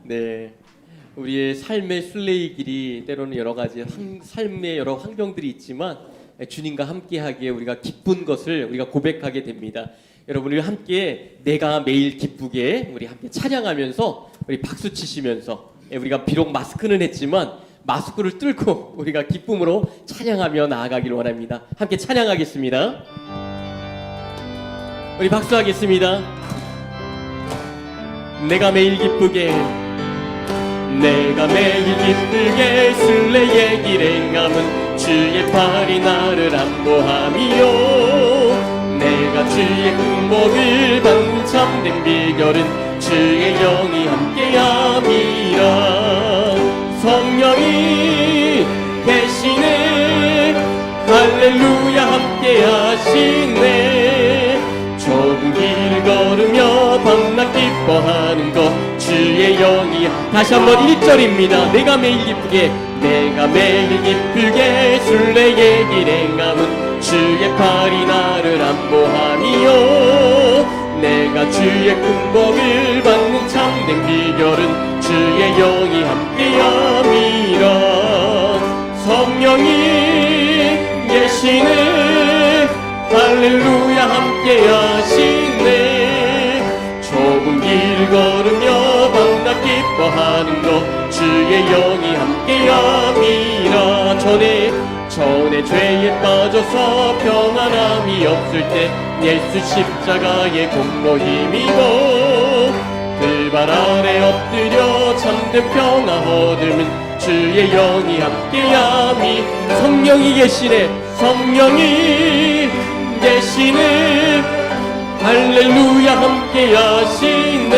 네, 우리의 삶의 순례의 길이 때로는 여러 가지 삶의 여러 환경들이 있지만 주님과 함께하기에 우리가 기쁜 것을 우리가 고백하게 됩니다. 여러분, 우리 함께 내가 매일 기쁘게 우리 함께 찬양하면서 우리 박수 치시면서 우리가 비록 마스크는 했지만 마스크를 뚫고 우리가 기쁨으로 찬양하며 나아가길 원합니다. 함께 찬양하겠습니다. 우리 박수하겠습니다. 내가 매일 기쁘게 순례의 길에 행함은 주의 팔이 나를 안보함이요 내가 주의 군복을 받는 참된 비결은 주의 영이 함께함이라 성령이 계시네 할렐루야 함께하시네 좁은 길 걸으며 밤낮 기뻐하는 것 주의 영이 다시 한번 1절입니다. 내가 매일 기쁘게 순례의 길 행함은 주의 팔이 나를 안보함이요 내가 주의 군복을 받는 참된 비결은 주의 영이 함께함이라 성령이 계시네 할렐루야 함께하시네 좁은 길 걸으며 밤낮 기뻐하는 것 주의 영이 함께함이라 전에 죄에 빠져서 평안함이 없을 때 예수 십자가의 공로 힘입어 그 발 아래 엎드려 참된 평화 얻으면 주의 영이 함께함이 성령이 계시네 할렐루야 함께하시네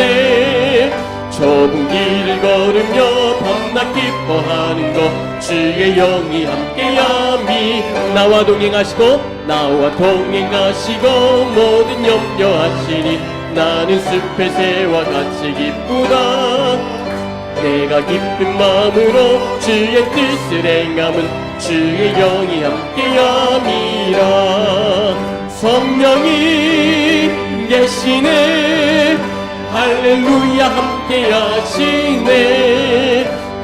좁은 길을 걸으며 밤낮 기뻐하는 것 주의 영이 함께함이 나와 동행하시고 모든 염려하시니 나는 숲의 새와 같이 기쁘다 내가 기쁜 마음으로 주의 뜻을 행함은 주의 영이 함께함이라 성령이 계시네 할렐루야 함께하시네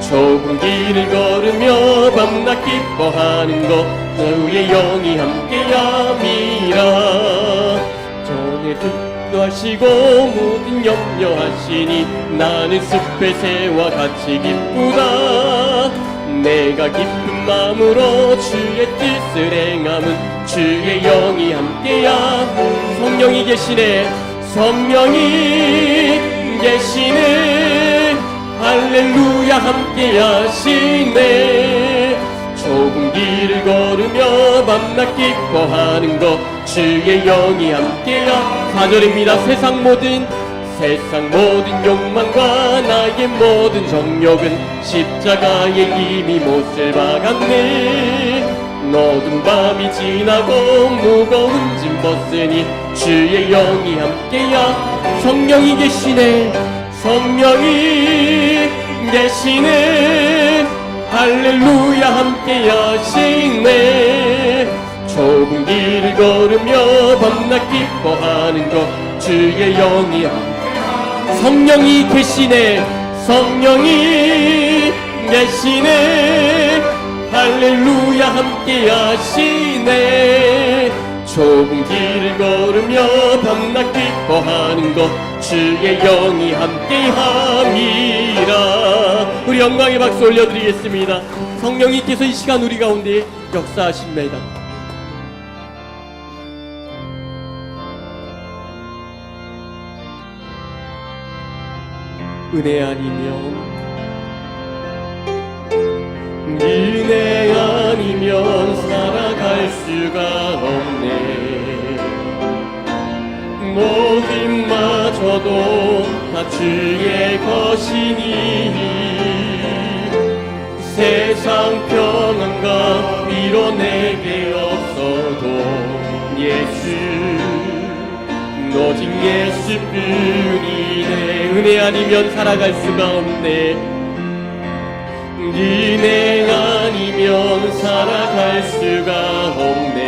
좁은 길을 걸으며 밤낮 기뻐하는 것 주의 영이 함께함이라 전에 하시고 모든 염려하시니 나는 숲의 새와 같이 기쁘다 내가 기쁜 마음으로 주의 뜻을 행함은 주의 영이 함께야 성령이 계시네 할렐루야 함께하시네 좁은 길을 걸으며 밤낮 기뻐하는 것 주의 영이 함께야 4절입니다. 세상 모든 욕망과 나의 모든 정욕은 십자가에 이미 못을 박았네 어두운 밤이 지나고 무거운 짐 벗으니 주의 영이 함께야 성령이 계시네 할렐루야 함께하시네 좁은 길을 걸으며 밤낮 기뻐하는 것 주의 영이 성령이 계시네 할렐루야 함께하시네 좁은 길을 걸으며 밤낮 기뻐하는 것 주의 영이 함께함이라 우리 영광의 박수 올려드리겠습니다. 성령님께서 이 시간 우리 가운데 역사하십니다. 은혜 아니면 살아갈 수가 없네 모든 마저도 다 주의 것이니 세상 평안과 위로 내게 없어도 오직 예수뿐이네 은혜 아니면 살아갈 수가 없네 은혜 아니면 살아갈 수가 없네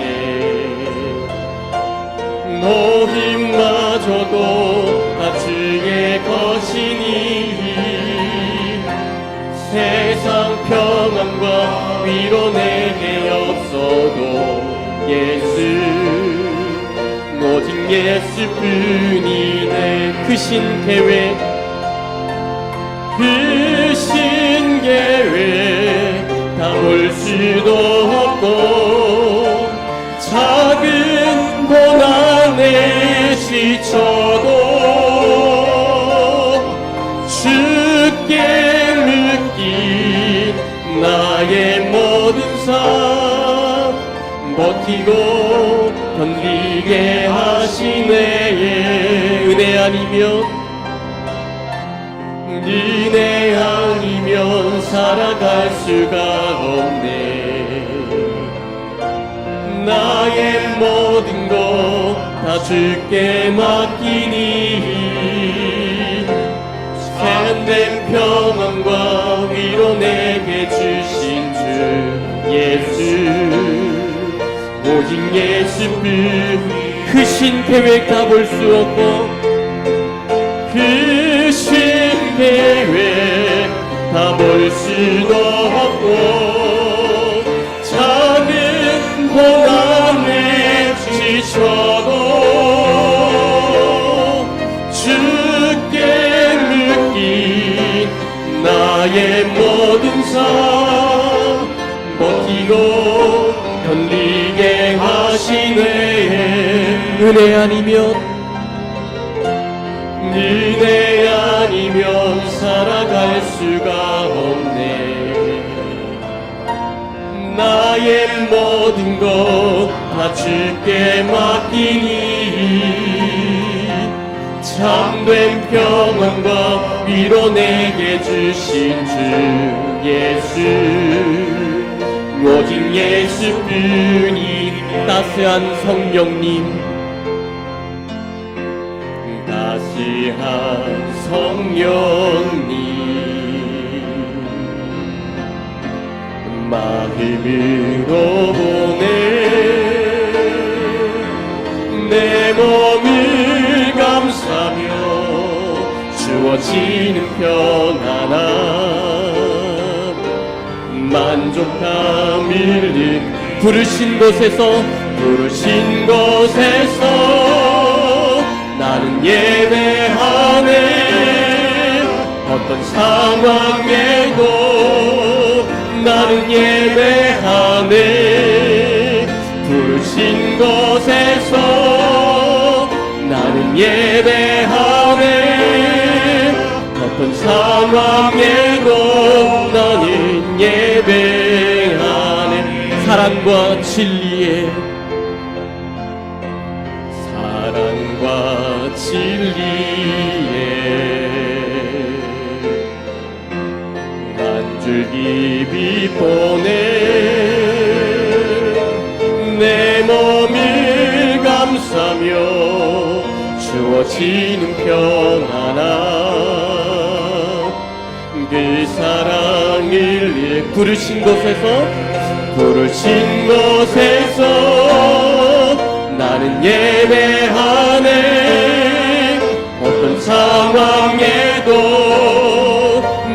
모든 마저도 다 주의 것이니 예수뿐이네. 크신 계획, 크신 계획 다 볼 수도 없고, 작은 고난에 지쳐도 주께 느낀 나의 모든 삶 버티고 견디게 하시네. 은혜 아니면 살아갈 수가 없네. 나의 모든 것 다 주께 맡기니 참된 평안과 위로 내게 주신 주 예수, 오직 예수뿐. 크신 계획 다 볼 수 없고, 크신 계획 다 볼 수도 없고, 작은 고난에 지쳐도 주께 느낀 나의 모든 삶 버티고 견디게 하시네. 은혜 아니면 살아갈 수가 없네. 나의 모든 것 다 주께 맡기니 참된 평안과 위로 내게 주신 주 예수, 오직 예수뿐이. 따스한 성령님, 따스한 성령님, 마음으로 보내 내 몸을 감사며 주어지는 평안함 만족함을 부르신 곳에서 나는 예배하네. 어떤 상황에도 나는 예배하네. 부르신 곳에서 나는 예배하네. 어떤 상황에도 나는 예배하네. 사랑과 진리에 한 줄기 빛 보내 내 몸을 감사며 주어지는 평안함 그 사랑을 부르신 곳에서 나는 예배하네. 어떤 상황에도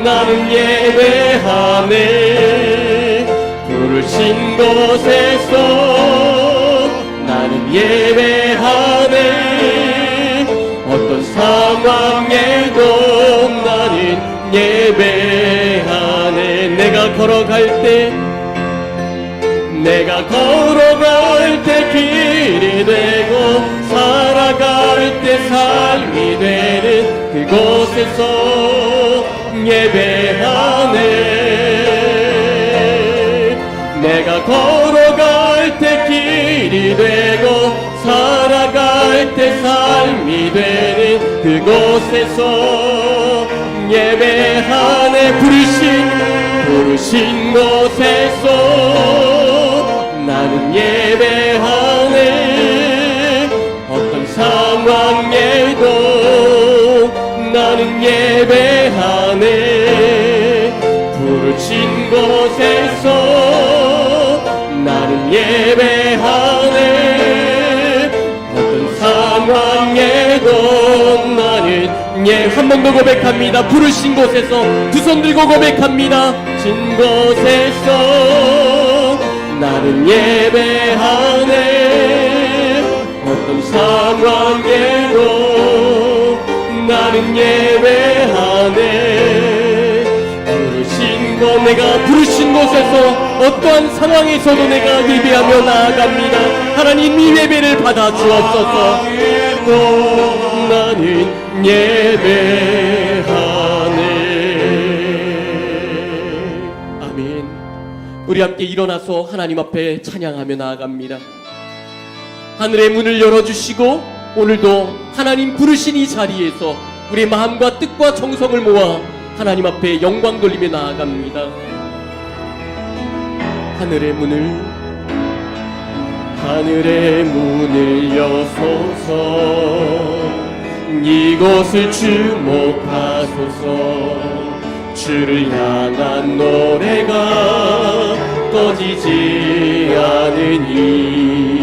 나는 예배하네. 부르신 곳에서 나는 예배하네. 어떤 상황에도 나는 예배하네. 내가 걸어갈 때 길이 되고 살아갈 때 삶이 되는 그곳에서 예배하네. 내가 걸어갈 때 길이 되고 살아갈 때 삶이 되는 그곳에서 예배하네. 부르신 곳에서 나는 예배하네. 어떤 상황에도 나는 예배하네. 부르신 곳에서 나는 예배하네. 어떤 상황에도 나는 한 번 더 고백합니다. 부르신 곳에서 두 손 들고 고백합니다. 진 곳에서 나는 예배하네. 어떤 상황에도 나는 예배하네. 내가 부르신 곳에서 어떠한 상황에서도 내가 예배하며 나아갑니다. 하나님 이 예배를 받아 주옵소서. 나는 예배하네. 아멘. 우리 함께 일어나서 하나님 앞에 찬양하며 나아갑니다. 하늘의 문을 열어주시고 오늘도 하나님 부르신 이 자리에서 우리의 마음과 뜻과 정성을 모아 하나님 앞에 영광 돌리며 나아갑니다. 하늘의 문을 여소서. 이곳을 주목하소서. 주를 향한 노래가 꺼지지 않으니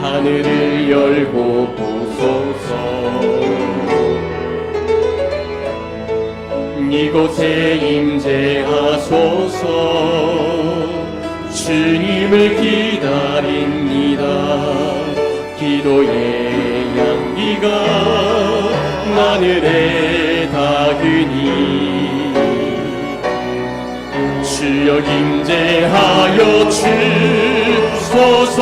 하늘을 열고 보소서. 이곳에 임재하소서. 주님을 기다립니다. 기도의 향기가 하늘에 닿으니 주여 임재하여 주소서.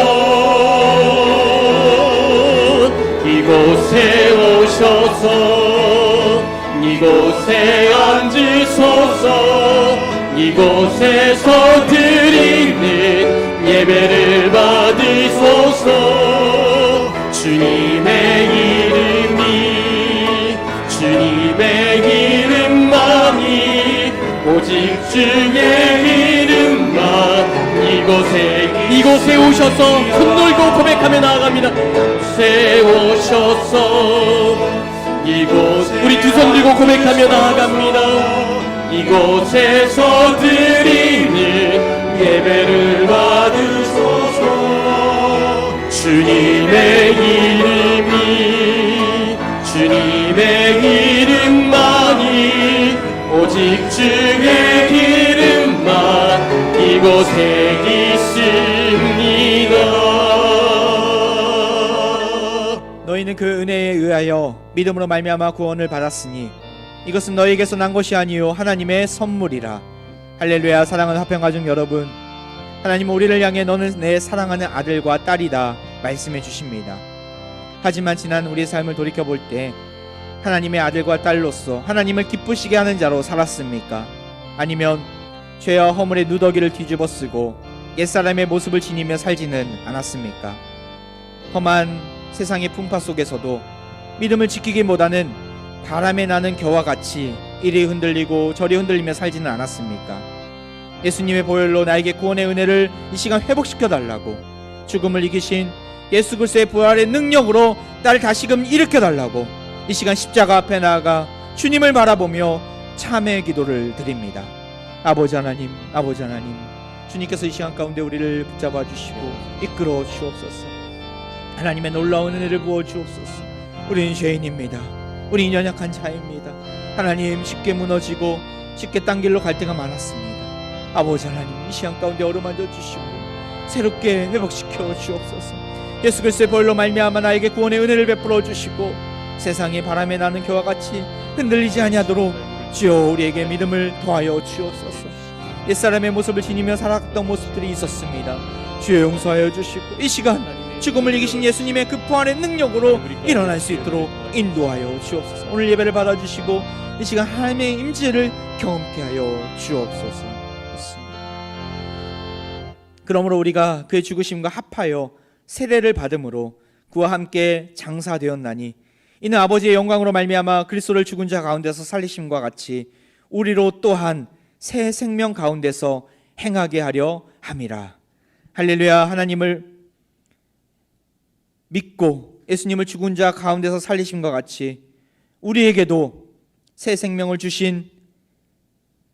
이곳에 오셔서 이곳에 앉으소서. 이곳에서 드리는 예배를 받으소서. 주님의 이름만이 오직 주의 이름만. 이곳에 오셔서 손 들고 고백하며 나아갑니다. 이곳에 오셔서 우리 두 손 들고 고백하며 나아갑니다. 이곳에서 드리는 예배를 받으소서. 주님의 이름만이 오직 주의 이름만 이곳에 있습니다. 너희는 그 은혜에 의하여 믿음으로 말미암아 구원을 받았으니 이것은 너희에게서 난 것이 아니요 하나님의 선물이라. 할렐루야. 사랑하는 화평가족 여러분, 하나님은 우리를 향해 너는 내 사랑하는 아들과 딸이다 말씀해 주십니다. 하지만 지난 우리의 삶을 돌이켜볼 때 하나님의 아들과 딸로서 하나님을 기쁘시게 하는 자로 살았습니까? 아니면 죄와 허물의 누더기를 뒤집어 쓰고 옛사람의 모습을 지니며 살지는 않았습니까? 험한 세상의 풍파 속에서도 믿음을 지키기보다는 바람에 나는 겨와 같이 이리 흔들리고 저리 흔들리며 살지는 않았습니까? 예수님의 보혈로 나에게 구원의 은혜를 이 시간 회복시켜 달라고, 죽음을 이기신 예수 그리스도의 부활의 능력으로 나를 다시금 일으켜 달라고 이 시간 십자가 앞에 나아가 주님을 바라보며 참회의 기도를 드립니다. 아버지 하나님, 주님께서 이 시간 가운데 우리를 붙잡아 주시고 이끌어 주옵소서. 하나님의 놀라운 은혜를 부어 주옵소서. 우리는 죄인입니다. 우리는 연약한 자입니다. 하나님, 쉽게 무너지고 쉽게 딴 길로 갈 때가 많았습니다. 아버지 하나님, 이 시간 가운데 어루만져 주시고 새롭게 회복시켜 주옵소서. 예수 그리스도의 보혈로 말미암아 나에게 구원의 은혜를 베풀어 주시고 세상의 바람에 나는 겨와 같이 흔들리지 아니하도록 주여 우리에게 믿음을 더하여 주옵소서. 옛사람의 모습을 지니며 살아갔던 모습들이 있었습니다. 주여 용서하여 주시고 이 시간 죽음을 이기신 예수님의 그 부활의 능력으로 일어날 수 있도록 인도하여 주옵소서. 오늘 예배를 받아주시고 이 시간 하나님의 임재를 경험케 하여 주옵소서. 그러므로 우리가 그의 죽으심과 합하여 세례를 받음으로 그와 함께 장사되었나니 이는 아버지의 영광으로 말미암아 그리스도를 죽은 자 가운데서 살리심과 같이 우리로 또한 새 생명 가운데서 행하게 하려 함이라. 할렐루야. 하나님을 믿고 예수님을 죽은 자 가운데서 살리심과 같이 우리에게도 새 생명을 주신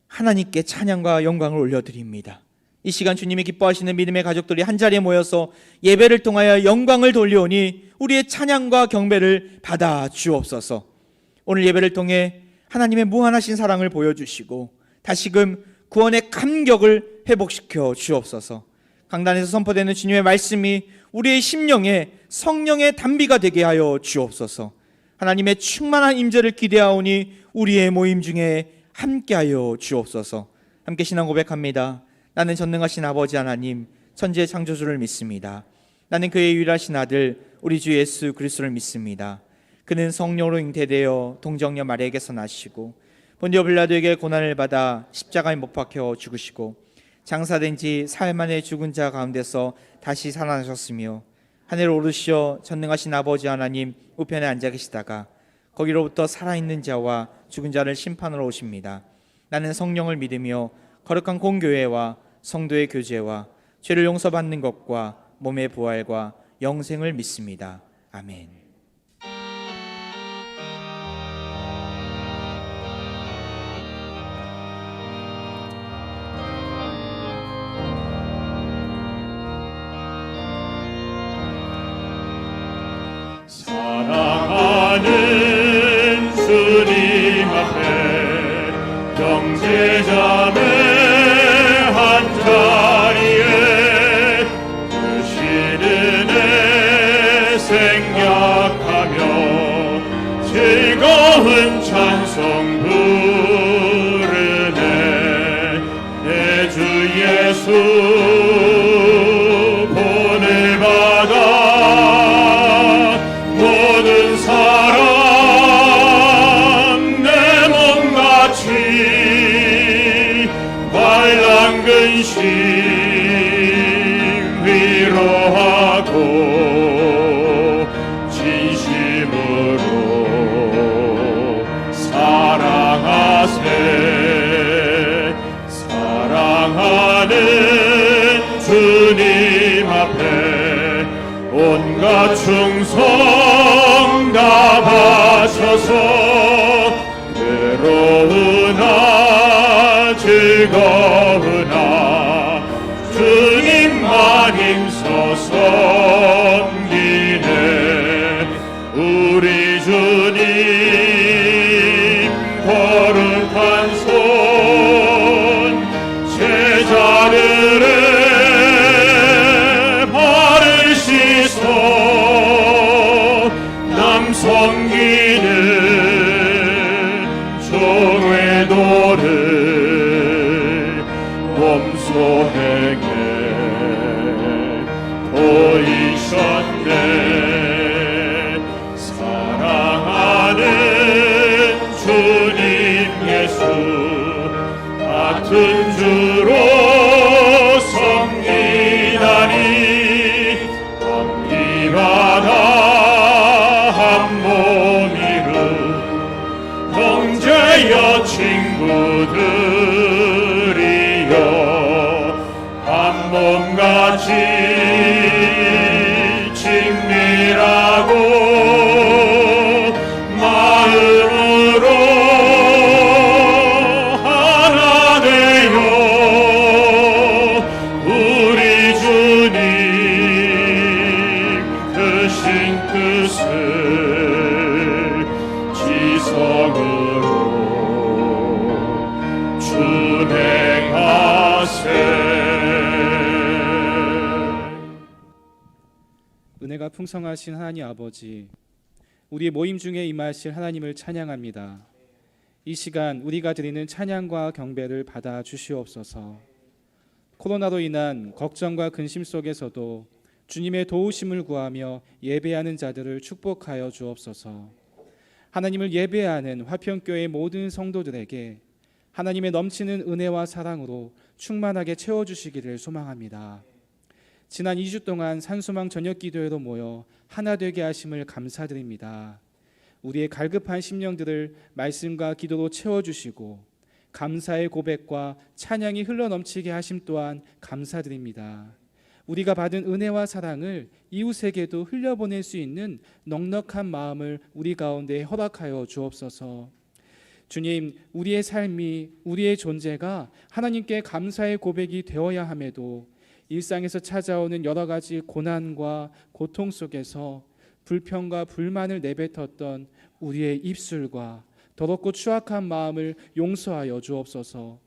하나님께 찬양과 영광을 올려드립니다. 이 시간 주님이 기뻐하시는 믿음의 가족들이 한자리에 모여서 예배를 통하여 영광을 돌려오니 우리의 찬양과 경배를 받아 주옵소서. 오늘 예배를 통해 하나님의 무한하신 사랑을 보여주시고 다시금 구원의 감격을 회복시켜 주옵소서. 강단에서 선포되는 주님의 말씀이 우리의 심령에 성령의 단비가 되게 하여 주옵소서. 하나님의 충만한 임재를 기대하오니 우리의 모임 중에 함께하여 주옵소서. 함께 신앙 고백합니다. 나는 전능하신 아버지 하나님, 천지의 창조주를 믿습니다. 나는 그의 유일하신 아들 우리 주 예수 그리스도를 믿습니다. 그는 성령으로 잉태되어 동정녀 마리아에게서 나시고 본디오 빌라도에게 고난을 받아 십자가에 못 박혀 죽으시고 장사된 지 사흘 만에 죽은 자 가운데서 다시 살아나셨으며 하늘에 오르시어 전능하신 아버지 하나님 우편에 앉아 계시다가 거기로부터 살아있는 자와 죽은 자를 심판하러 오십니다. 나는 성령을 믿으며 거룩한 공교회와 성도의 교제와 죄를 용서받는 것과 몸의 부활과 영생을 믿습니다. 아멘. 사랑하는 주님 앞에 형제자매 한자리에 크신 은혜 생각하며 즐거운 찬송 부르네. 내 주 예수 본을 받아 모든 사람 내 몸같이 환난 근심 위로하고 진심으로 사랑하세. 사랑하는 주님 앞에 온갖 충성 다 바쳐서 괴로우나 즐거우나 주님만 힘써 섬기네. 우리 주님 거룩한 손 제자들의 발을 씻어 남 섬기는 종회도를 몸소 행해 보이셨네. 사랑하는 주님 예수 같은 주로 섬기다니 함께받아 한 몸이루 형제여 친구들이여 한 몸같이 친밀하고 마음으로 하나 되어 우리 주님 크신 뜻을 지성으로 준행하세. 은혜가 풍성하신 하나님 아버지, 우리의 모임 중에 임하실 하나님을 찬양합니다. 이 시간 우리가 드리는 찬양과 경배를 받아 주시옵소서. 코로나로 인한 걱정과 근심 속에서도 주님의 도우심을 구하며 예배하는 자들을 축복하여 주옵소서. 하나님을 예배하는 화평교회 모든 성도들에게 하나님의 넘치는 은혜와 사랑으로 충만하게 채워주시기를 소망합니다. 지난 2주 동안 산소망 저녁기도회로 모여 하나 되게 하심을 감사드립니다. 우리의 갈급한 심령들을 말씀과 기도로 채워주시고 감사의 고백과 찬양이 흘러넘치게 하심 또한 감사드립니다. 우리가 받은 은혜와 사랑을 이웃에게도 흘려보낼 수 있는 넉넉한 마음을 우리 가운데 허락하여 주옵소서. 주님, 우리의 삶이, 우리의 존재가 하나님께 감사의 고백이 되어야 함에도 일상에서 찾아오는 여러 가지 고난과 고통 속에서 불평과 불만을 내뱉었던 우리의 입술과 더럽고 추악한 마음을 용서하여 주옵소서.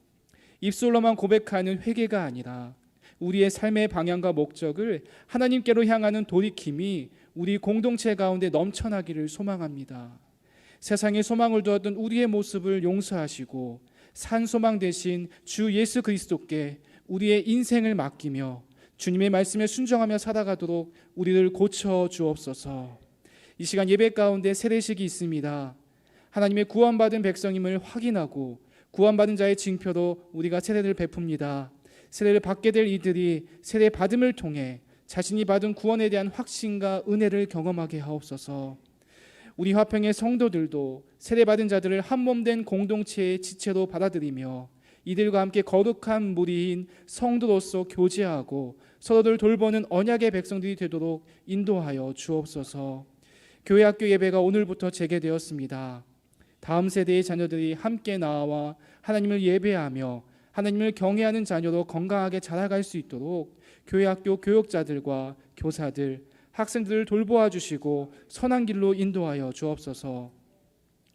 입술로만 고백하는 회개가 아니라 우리의 삶의 방향과 목적을 하나님께로 향하는 돌이킴이 우리 공동체 가운데 넘쳐나기를 소망합니다. 세상에 소망을 두었던 우리의 모습을 용서하시고 산 소망 대신 주 예수 그리스도께 우리의 인생을 맡기며 주님의 말씀에 순종하며 살아가도록 우리를 고쳐 주옵소서. 이 시간 예배 가운데 세례식이 있습니다. 하나님의 구원받은 백성임을 확인하고 구원받은 자의 징표로 우리가 세례를 베풉니다. 세례를 받게 될 이들이 세례 받음을 통해 자신이 받은 구원에 대한 확신과 은혜를 경험하게 하옵소서. 우리 화평의 성도들도 세례받은 자들을 한몸된 공동체의 지체로 받아들이며 이들과 함께 거룩한 무리인 성도로서 교제하고 서로를 돌보는 언약의 백성들이 되도록 인도하여 주옵소서. 교회 학교 예배가 오늘부터 재개되었습니다. 다음 세대의 자녀들이 함께 나와 하나님을 예배하며 하나님을 경외하는 자녀로 건강하게 자라갈 수 있도록 교회 학교 교육자들과 교사들, 학생들을 돌보아 주시고 선한 길로 인도하여 주옵소서.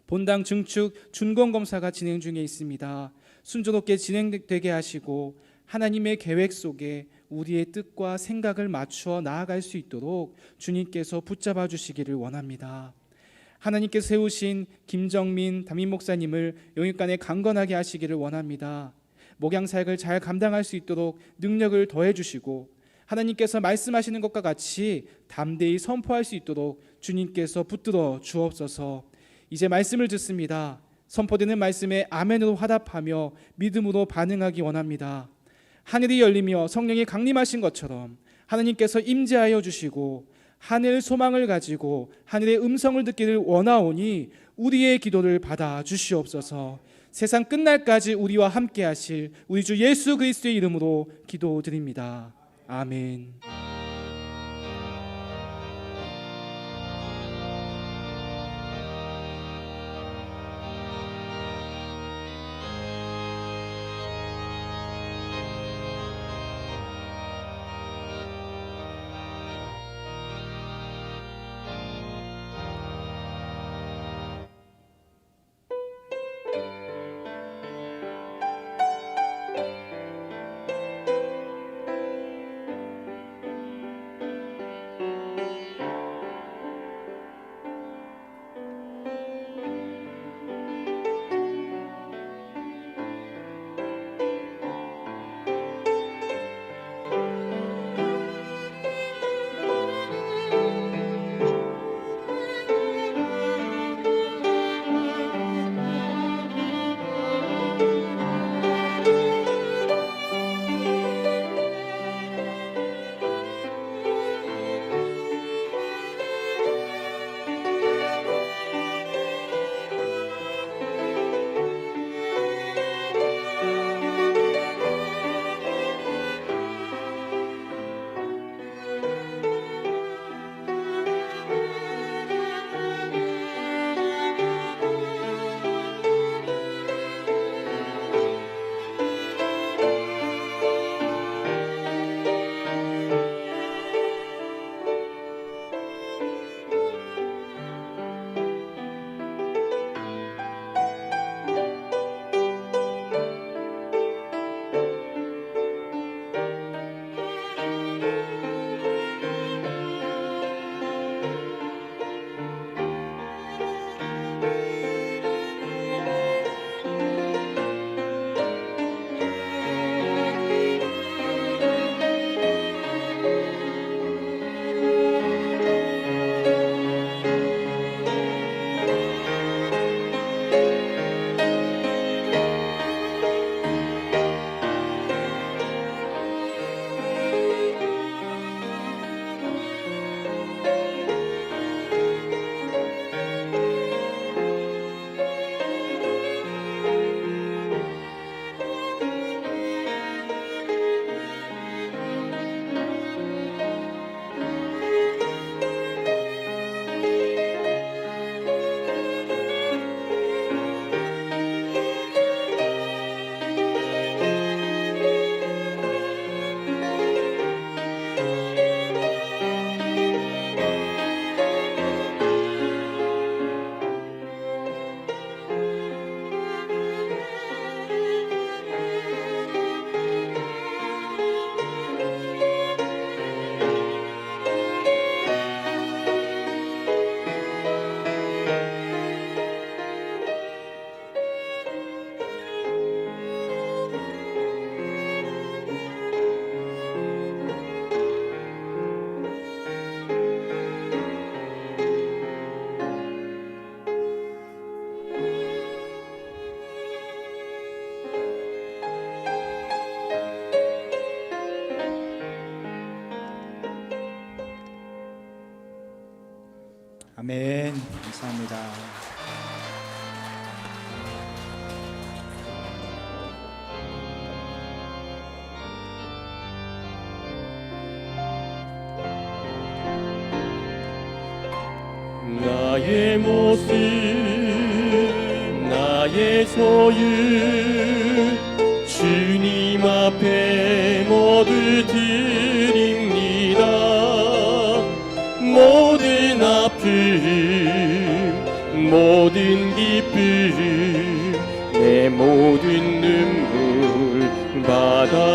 본당 증축 준공검사가 진행 중에 있습니다. 순조롭게 진행되게 하시고 하나님의 계획 속에 우리의 뜻과 생각을 맞추어 나아갈 수 있도록 주님께서 붙잡아 주시기를 원합니다. 하나님께서 세우신 김정민 담임 목사님을 영육간에 강건하게 하시기를 원합니다. 목양 사역을 잘 감당할 수 있도록 능력을 더해 주시고 하나님께서 말씀하시는 것과 같이 담대히 선포할 수 있도록 주님께서 붙들어 주옵소서. 이제 말씀을 듣습니다. 선포되는 말씀에 아멘으로 화답하며 믿음으로 반응하기 원합니다. 하늘이 열리며 성령이 강림하신 것처럼 하나님께서 임재하여 주시고 하늘 소망을 가지고 하늘의 음성을 듣기를 원하오니 우리의 기도를 받아 주시옵소서. 세상 끝날까지 우리와 함께 하실 우리 주 예수 그리스도의 이름으로 기도드립니다. 아멘. 감사합니다. 나의 모습 나의 소유 주님 앞에 모두 드립니다. 모든 아픔 모든 기쁨 내 모든 눈물 받아주소서.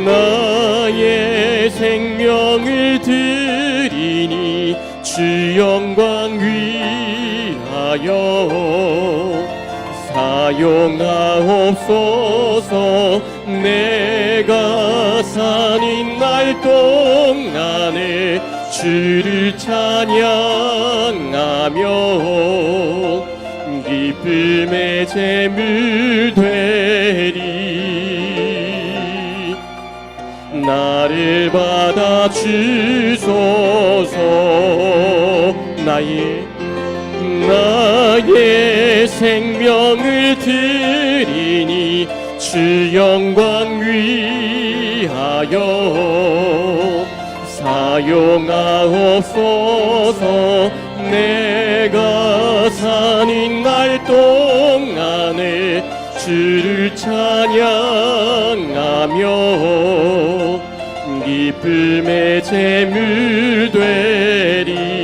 나의 생명을 드리니 주 영광 위하여 사용하옵소서. 내가 사는 날 동안에 주를 찬양하며 기쁨의 제물 되리. 나를 받아 주소서. 나의 생명을 드리니 주 영광 위하여 사용하옵소서. 내가 사는 날 동안에 주를 찬양하며 기쁨의 제물 되리.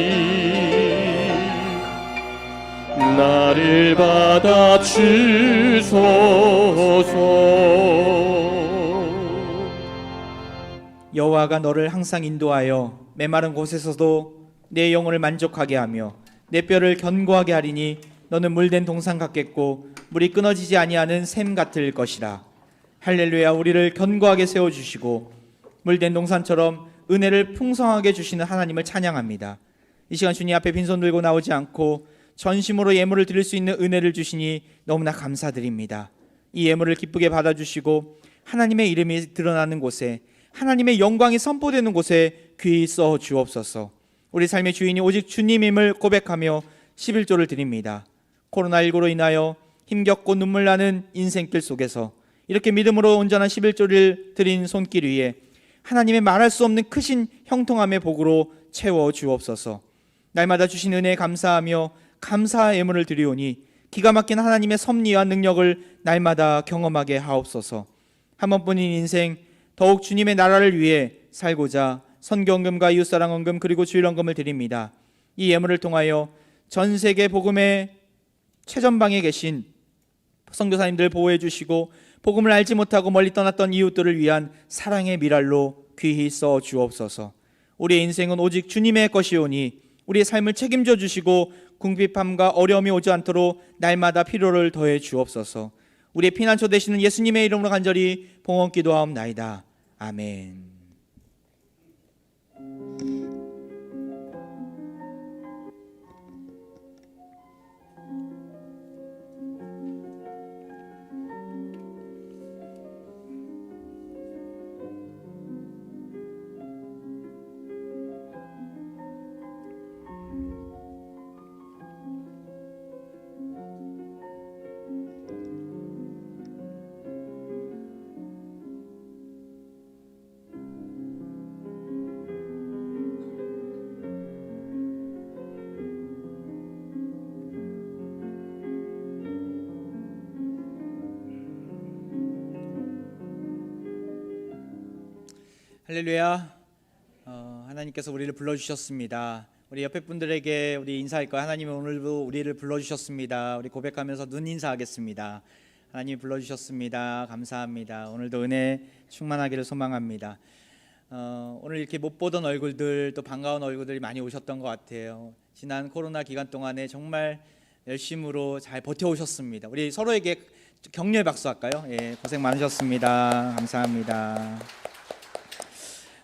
나를 받아 주소서. 여호와가 너를 항상 인도하여 메마른 곳에서도 내 영혼을 만족하게 하며 내 뼈를 견고하게 하리니 너는 물된 동산 같겠고 물이 끊어지지 아니하는 샘 같을 것이라. 할렐루야. 우리를 견고하게 세워주시고 물된 동산처럼 은혜를 풍성하게 주시는 하나님을 찬양합니다. 이 시간 주님 앞에 빈손 들고 나오지 않고 전심으로 예물을 드릴 수 있는 은혜를 주시니 너무나 감사드립니다. 이 예물을 기쁘게 받아주시고 하나님의 이름이 드러나는 곳에 하나님의 영광이 선포되는 곳에 귀히 써 주옵소서. 우리 삶의 주인이 오직 주님임을 고백하며 11조를 드립니다. 코로나19로 인하여 힘겹고 눈물 나는 인생길 속에서 이렇게 믿음으로 온전한 11조를 드린 손길 위에 하나님의 말할 수 없는 크신 형통함의 복으로 채워 주옵소서. 날마다 주신 은혜에 감사하며 감사의 예물을 드리오니 기가 막힌 하나님의 섭리와 능력을 날마다 경험하게 하옵소서. 한 번뿐인 인생 더욱 주님의 나라를 위해 살고자 선교헌금과 이웃사랑헌금 그리고 주일헌금을 드립니다. 이 예물을 통하여 전 세계 복음의 최전방에 계신 선교사님들 보호해 주시고 복음을 알지 못하고 멀리 떠났던 이웃들을 위한 사랑의 미랄로 귀히 써 주옵소서. 우리의 인생은 오직 주님의 것이오니 우리의 삶을 책임져 주시고 궁핍함과 어려움이 오지 않도록 날마다 필요를 더해 주옵소서. 우리의 피난처 되시는 예수님의 이름으로 간절히 봉헌 기도하옵나이다. 아멘. 할렐루야. 하나님께서 우리를 불러주셨습니다. 우리 옆에 분들에게 우리 인사할 거예요. 하나님은 오늘도 우리를 불러주셨습니다. 우리 고백하면서 눈 인사하겠습니다. 하나님 불러주셨습니다. 감사합니다. 오늘도 은혜 충만하기를 소망합니다. 오늘 이렇게 못 보던 얼굴들 또 반가운 얼굴들이 많이 오셨던 것 같아요. 지난 코로나 기간 동안에 정말 열심으로 잘 버텨오셨습니다. 우리 서로에게 격려의 박수 할까요? 예, 고생 많으셨습니다. 감사합니다.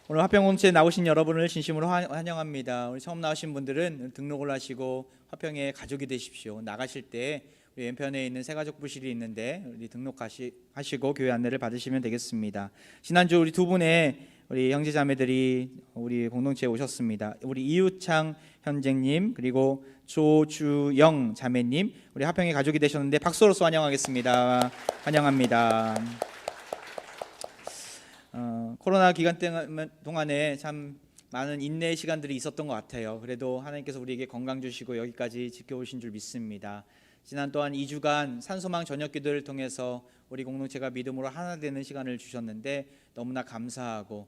오늘 화평공채에 나오신 여러분을 진심으로 환영합니다. 우리 처음 나오신 분들은 등록을 하시고 화평의 가족이 되십시오. 나가실 때 우리 왼편에 있는 새가족 부실이 있는데 우리 등록하시고 교회 안내를 받으시면 되겠습니다. 지난주 우리 두 분의 우리 형제자매들이 우리 공동체에 오셨습니다. 우리 이유창 현재님 그리고 조주영 자매님 우리 화평의 가족이 되셨는데 박수로서 환영하겠습니다. 환영합니다. 코로나 기간 동안에 참 많은 인내의 시간들이 있었던 것 같아요. 그래도 하나님께서 우리에게 건강 주시고 여기까지 지켜오신 줄 믿습니다. 지난 또한 2주간 산소망 저녁기도를 통해서 우리 공동체가 믿음으로 하나 되는 시간을 주셨는데 너무나 감사하고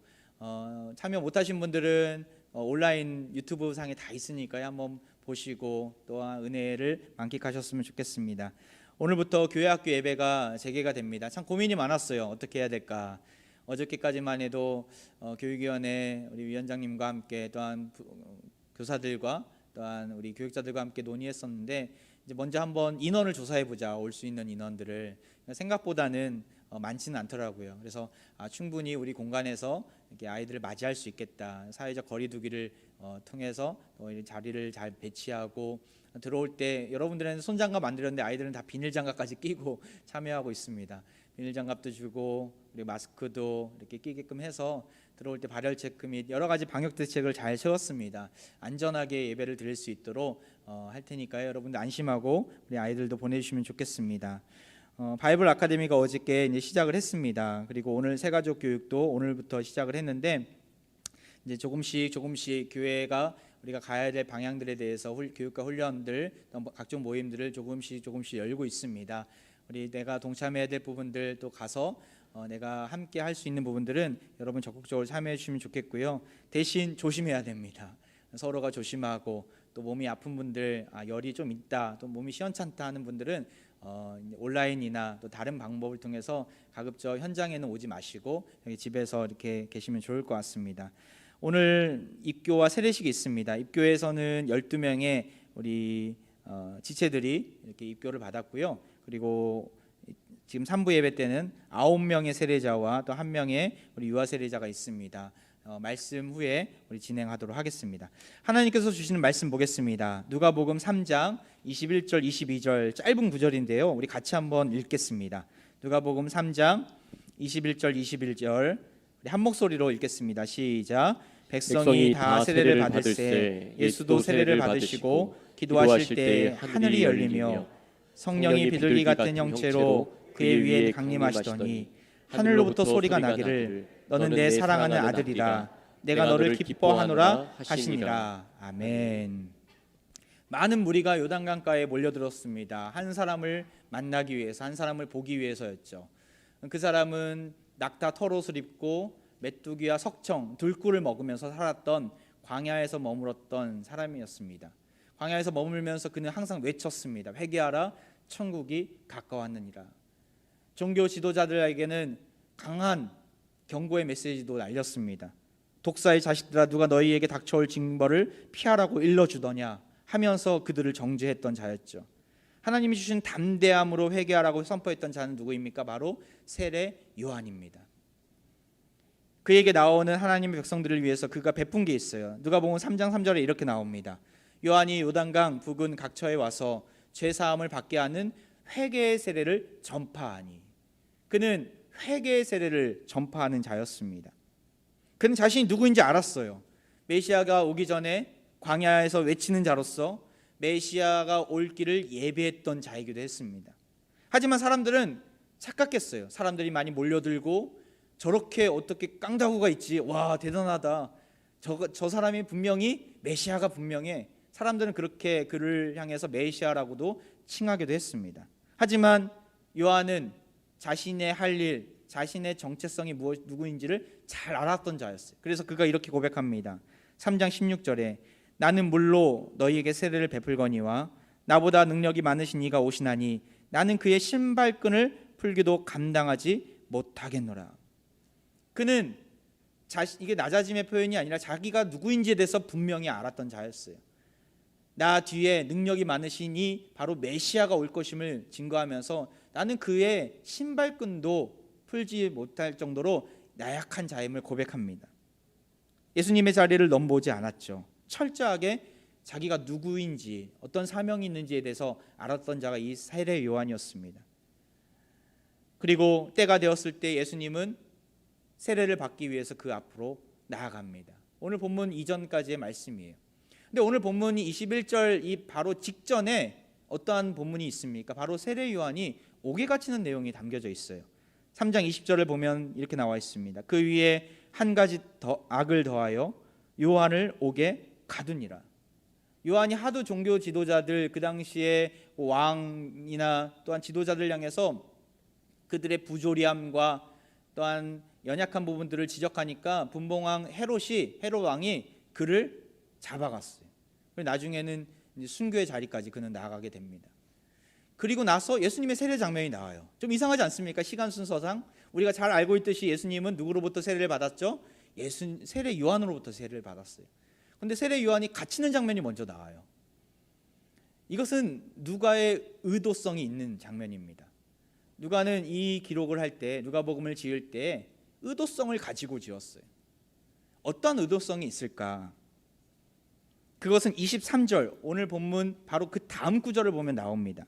참여 못하신 분들은 온라인 유튜브 상에 다 있으니까요. 한번 보시고 또한 은혜를 만끽하셨으면 좋겠습니다. 오늘부터 교회학교 예배가 재개가 됩니다. 참 고민이 많았어요. 어떻게 해야 될까? 어저께까지만 해도 교육위원회 우리 위원장님과 함께 또한 교사들과 또한 우리 교육자들과 함께 논의했었는데 이제 먼저 한번 인원을 조사해 보자. 올 수 있는 인원들을 생각보다는 많지는 않더라고요. 그래서 충분히 우리 공간에서 이렇게 아이들을 맞이할 수 있겠다. 사회적 거리두기를 통해서 자리를 잘 배치하고 들어올 때 여러분들은 손장갑 만들었는데 아이들은 다 비닐장갑까지 끼고 참여하고 있습니다. 비닐장갑도 주고 그리고 마스크도 이렇게 끼게끔 해서 들어올 때 발열 체크 및 여러 가지 방역 대책을 잘 세웠습니다. 안전하게 예배를 드릴 수 있도록 할 테니까요. 여러분들 안심하고 우리 아이들도 보내주시면 좋겠습니다. 바이블 아카데미가 어저께 이제 시작을 했습니다. 그리고 오늘 새가족 교육도 오늘부터 시작을 했는데 이제 조금씩 교회가 우리가 가야 될 방향들에 대해서 교육과 훈련들, 각종 모임들을 조금씩 열고 있습니다. 우리 내가 동참해야 될 부분들 또 가서 내가 함께 할 수 있는 부분들은 여러분 적극적으로 참여해 주시면 좋겠고요. 대신 조심해야 됩니다. 서로가 조심하고 또 몸이 아픈 분들, 열이 좀 있다, 또 몸이 시원찮다 하는 분들은 온라인이나 또 다른 방법을 통해서 가급적 현장에는 오지 마시고 여기 집에서 이렇게 계시면 좋을 것 같습니다. 오늘 입교와 세례식이 있습니다. 입교에서는 12명의 우리 지체들이 이렇게 입교를 받았고요. 그리고 지금 3부 예배 때는 9명의 세례자와 또 1명의 우리 유아 세례자가 있습니다. 말씀 후에 우리 진행하도록 하겠습니다. 하나님께서 주시는 말씀 보겠습니다. 누가복음 3장 21절 22절 짧은 구절인데요. 우리 같이 한번 읽겠습니다. 누가복음 3장 21절 21절 우리 한 목소리로 읽겠습니다. 시작. 백성이 다 세례를 받을세 예수도 세례를 받으시고 기도하실 때 하늘이 열리며 성령이 비둘기 같은 형체로 그의 위에 강림하시더니 하늘로부터 소리가 나기를 너는 내 사랑하는 아들이라 내가 너를 기뻐하노라 하시니라. 아멘. 많은 무리가 요단강가에 몰려들었습니다. 한 사람을 만나기 위해서, 한 사람을 보기 위해서였죠. 그 사람은 낙타 털옷을 입고 메뚜기와 석청, 들꿀을 먹으면서 살았던 광야에서 머물었던 사람이었습니다. 광야에서 머물면서 그는 항상 외쳤습니다. 회개하라, 천국이 가까웠느니라. 종교 지도자들에게는 강한 경고의 메시지도 날렸습니다. 독사의 자식들아, 누가 너희에게 닥쳐올 징벌을 피하라고 일러주더냐 하면서 그들을 정죄했던 자였죠. 하나님이 주신 담대함으로 회개하라고 선포했던 자는 누구입니까? 바로 세례 요한입니다. 그에게 나오는 하나님의 백성들을 위해서 그가 베푼 게 있어요. 누가복음 3장 3절에 이렇게 나옵니다. 요한이 요단강 부근 각처에 와서 죄 사함을 받게 하는 회개의 세례를 전파하니. 그는 회개의 세례를 전파하는 자였습니다. 그는 자신이 누구인지 알았어요. 메시아가 오기 전에 광야에서 외치는 자로서 메시아가 올 길을 예비했던 자이기도 했습니다. 하지만 사람들은 착각했어요. 사람들이 많이 몰려들고 저렇게 어떻게 깡다구가 있지? 와, 대단하다. 저 사람이 분명히 메시아가 분명해. 사람들은 그렇게 그를 향해서 메시아라고도 칭하기도 했습니다. 하지만 요한은 자신의 할 일, 자신의 정체성이 누구인지를 잘 알았던 자였어요. 그래서 그가 이렇게 고백합니다. 3장 16절에 나는 물로 너희에게 세례를 베풀거니와 나보다 능력이 많으신 이가 오시나니 나는 그의 신발끈을 풀기도 감당하지 못하겠노라. 그는 이게 낮아짐의 표현이 아니라 자기가 누구인지에 대해서 분명히 알았던 자였어요. 나 뒤에 능력이 많으신 이 바로 메시아가 올 것임을 증거하면서 나는 그의 신발끈도 풀지 못할 정도로 나약한 자임을 고백합니다. 예수님의 자리를 넘보지 않았죠. 철저하게 자기가 누구인지 어떤 사명이 있는지에 대해서 알았던 자가 이 세례 요한이었습니다. 그리고 때가 되었을 때 예수님은 세례를 받기 위해서 그 앞으로 나아갑니다. 오늘 본문 이전까지의 말씀이에요. 근데 오늘 본문이 21절 이 바로 직전에 어떠한 본문이 있습니까? 바로 세례 요한이 옥에 갇히는 내용이 담겨져 있어요. 3장 20절을 보면 이렇게 나와 있습니다. 그 위에 한 가지 더 악을 더하여 요한을 옥에 가두니라. 요한이 하도 종교 지도자들, 그 당시에 왕이나 또한 지도자들 향해서 그들의 부조리함과 또한 연약한 부분들을 지적하니까 분봉왕 헤롯 왕이 그를 잡아갔어요. 나중에는 순교의 자리까지 그는 나아가게 됩니다. 그리고 나서 예수님의 세례 장면이 나와요. 좀 이상하지 않습니까? 시간 순서상 우리가 잘 알고 있듯이 예수님은 누구로부터 세례를 받았죠? 세례 요한으로부터 세례를 받았어요. 그런데 세례 요한이 갇히는 장면이 먼저 나와요. 이것은 누가의 의도성이 있는 장면입니다. 누가는 이 기록을 할 때, 누가복음을 지을 때 의도성을 가지고 지었어요. 어떤 의도성이 있을까? 그것은 23절, 오늘 본문 바로 그 다음 구절을 보면 나옵니다.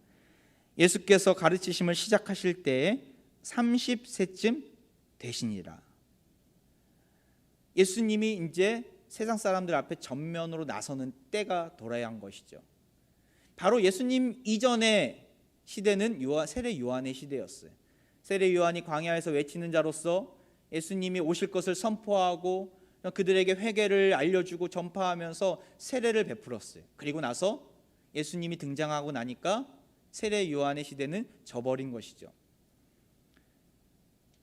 예수께서 가르치심을 시작하실 때에 30세쯤 되시니라. 예수님이 이제 세상 사람들 앞에 전면으로 나서는 때가 돌아야 한 것이죠. 바로 예수님 이전의 시대는 세례 요한의 시대였어요. 세례 요한이 광야에서 외치는 자로서 예수님이 오실 것을 선포하고 그들에게 회개를 알려주고 전파하면서 세례를 베풀었어요. 그리고 나서 예수님이 등장하고 나니까 세례 요한의 시대는 져버린 것이죠.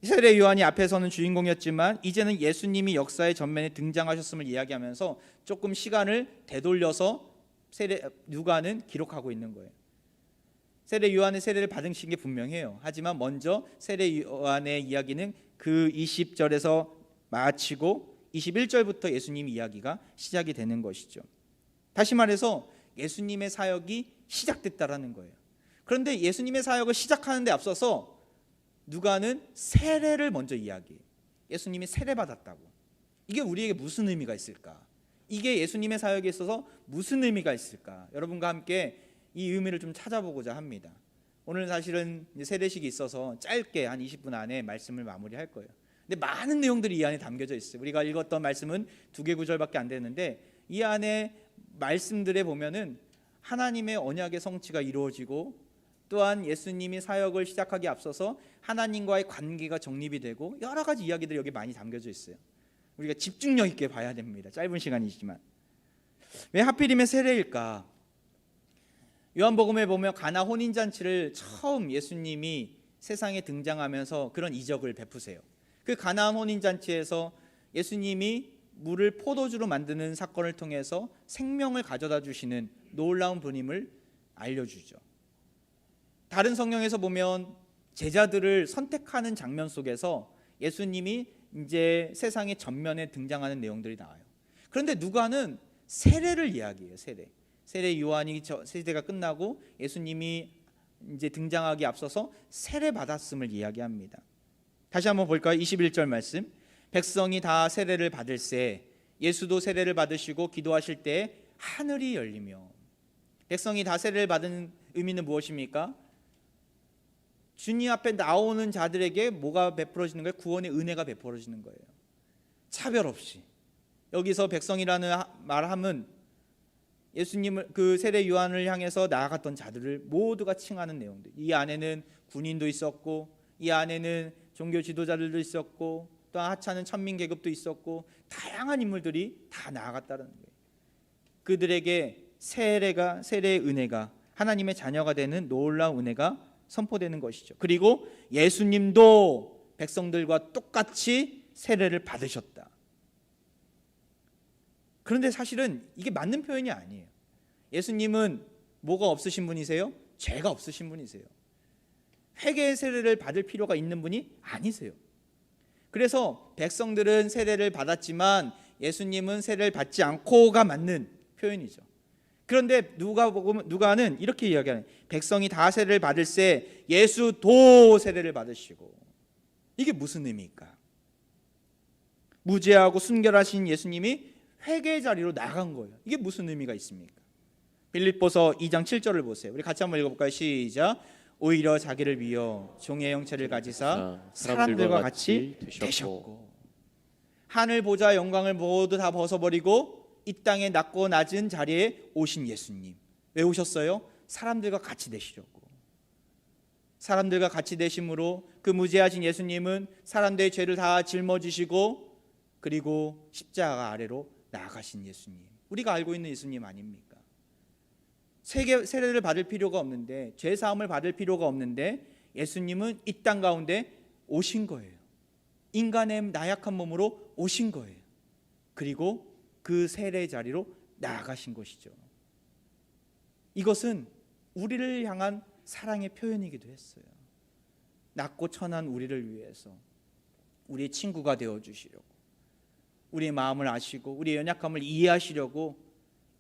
세례 요한이 앞에서는 주인공이었지만 이제는 예수님이 역사의 전면에 등장하셨음을 이야기하면서 조금 시간을 되돌려서 누가는 기록하고 있는 거예요. 세례 요한의 세례를 받으신 게 분명해요. 하지만 먼저 세례 요한의 이야기는 그 20절에서 마치고 21절부터 예수님 이야기가 시작이 되는 것이죠. 다시 말해서 예수님의 사역이 시작됐다라는 거예요. 그런데 예수님의 사역을 시작하는 데 앞서서 누가는 세례를 먼저 이야기해요. 예수님이 세례받았다고. 이게 우리에게 무슨 의미가 있을까? 이게 예수님의 사역에 있어서 무슨 의미가 있을까? 여러분과 함께 이 의미를 좀 찾아보고자 합니다. 오늘 사실은 세례식이 있어서 짧게 한 20분 안에 말씀을 마무리할 거예요. 근데 많은 내용들이 이 안에 담겨져 있어요. 우리가 읽었던 말씀은 2개 구절밖에 안 되는데 이 안에 말씀들에 보면은 하나님의 언약의 성취가 이루어지고 또한 예수님이 사역을 시작하기 앞서서 하나님과의 관계가 정립이 되고 여러 가지 이야기들이 여기 많이 담겨져 있어요. 우리가 집중력 있게 봐야 됩니다. 짧은 시간이지만. 왜 하필이면 세례일까? 요한복음에 보면 가나 혼인잔치를 처음 예수님이 세상에 등장하면서 그런 이적을 베푸세요. 그 가나안 혼인잔치에서 예수님이 물을 포도주로 만드는 사건을 통해서 생명을 가져다 주시는 놀라운 분임을 알려주죠. 다른 성경에서 보면 제자들을 선택하는 장면 속에서 예수님이 이제 세상의 전면에 등장하는 내용들이 나와요. 그런데 누가는 세례를 이야기해요. 세례 요한이 세대가 끝나고 예수님이 이제 등장하기 앞서서 세례 받았음을 이야기합니다. 다시 한번 볼까요? 21절 말씀. 백성이 다 세례를 받을새 예수도 세례를 받으시고 기도하실 때 하늘이 열리며. 백성이 다 세례를 받은 의미는 무엇입니까? 주님 앞에 나오는 자들에게 뭐가 베풀어지는 거예요? 구원의 은혜가 베풀어지는 거예요. 차별 없이. 여기서 백성이라는 말함은 예수님을 그 세례 요한을 향해서 나아갔던 자들을 모두가 칭하는 내용들. 이 안에는 군인도 있었고 이 안에는 종교 지도자들도 있었고 또 하찮은 천민 계급도 있었고 다양한 인물들이 다 나아갔다는 거예요. 그들에게 세례의 은혜가 하나님의 자녀가 되는 놀라운 은혜가 선포되는 것이죠. 그리고 예수님도 백성들과 똑같이 세례를 받으셨다. 그런데 사실은 이게 맞는 표현이 아니에요. 예수님은 뭐가 없으신 분이세요? 죄가 없으신 분이세요. 회개의 세례를 받을 필요가 있는 분이 아니세요. 그래서 백성들은 세례를 받았지만 예수님은 세례를 받지 않고가 맞는 표현이죠. 그런데 누가는 이렇게 이야기하는, 백성이 다 세례를 받을새 예수도 세례를 받으시고. 이게 무슨 의미일까? 무죄하고 순결하신 예수님이 회개의 자리로 나간 거예요. 이게 무슨 의미가 있습니까? 빌립보서 2장 7절을 보세요. 우리 같이 한번 읽어볼까요? 시작. 오히려 자기를 비워 종의 형체를 가지사 사람들과 같이 되셨고. 하늘 보좌 영광을 모두 다 벗어버리고 이 땅에 낮고 낮은 자리에 오신 예수님. 왜 오셨어요? 사람들과 같이 되시려고. 사람들과 같이 되심으로 그 무죄하신 예수님은 사람들의 죄를 다 짊어지시고 그리고 십자가 아래로 나아가신 예수님. 우리가 알고 있는 예수님 아닙니까? 세례를 받을 필요가 없는데, 죄 사함을 받을 필요가 없는데 예수님은 이 땅 가운데 오신 거예요. 인간의 나약한 몸으로 오신 거예요. 그리고 그 세례 자리로 나아가신 것이죠. 이것은 우리를 향한 사랑의 표현이기도 했어요. 낮고 천한 우리를 위해서 우리의 친구가 되어주시려고, 우리의 마음을 아시고 우리의 연약함을 이해하시려고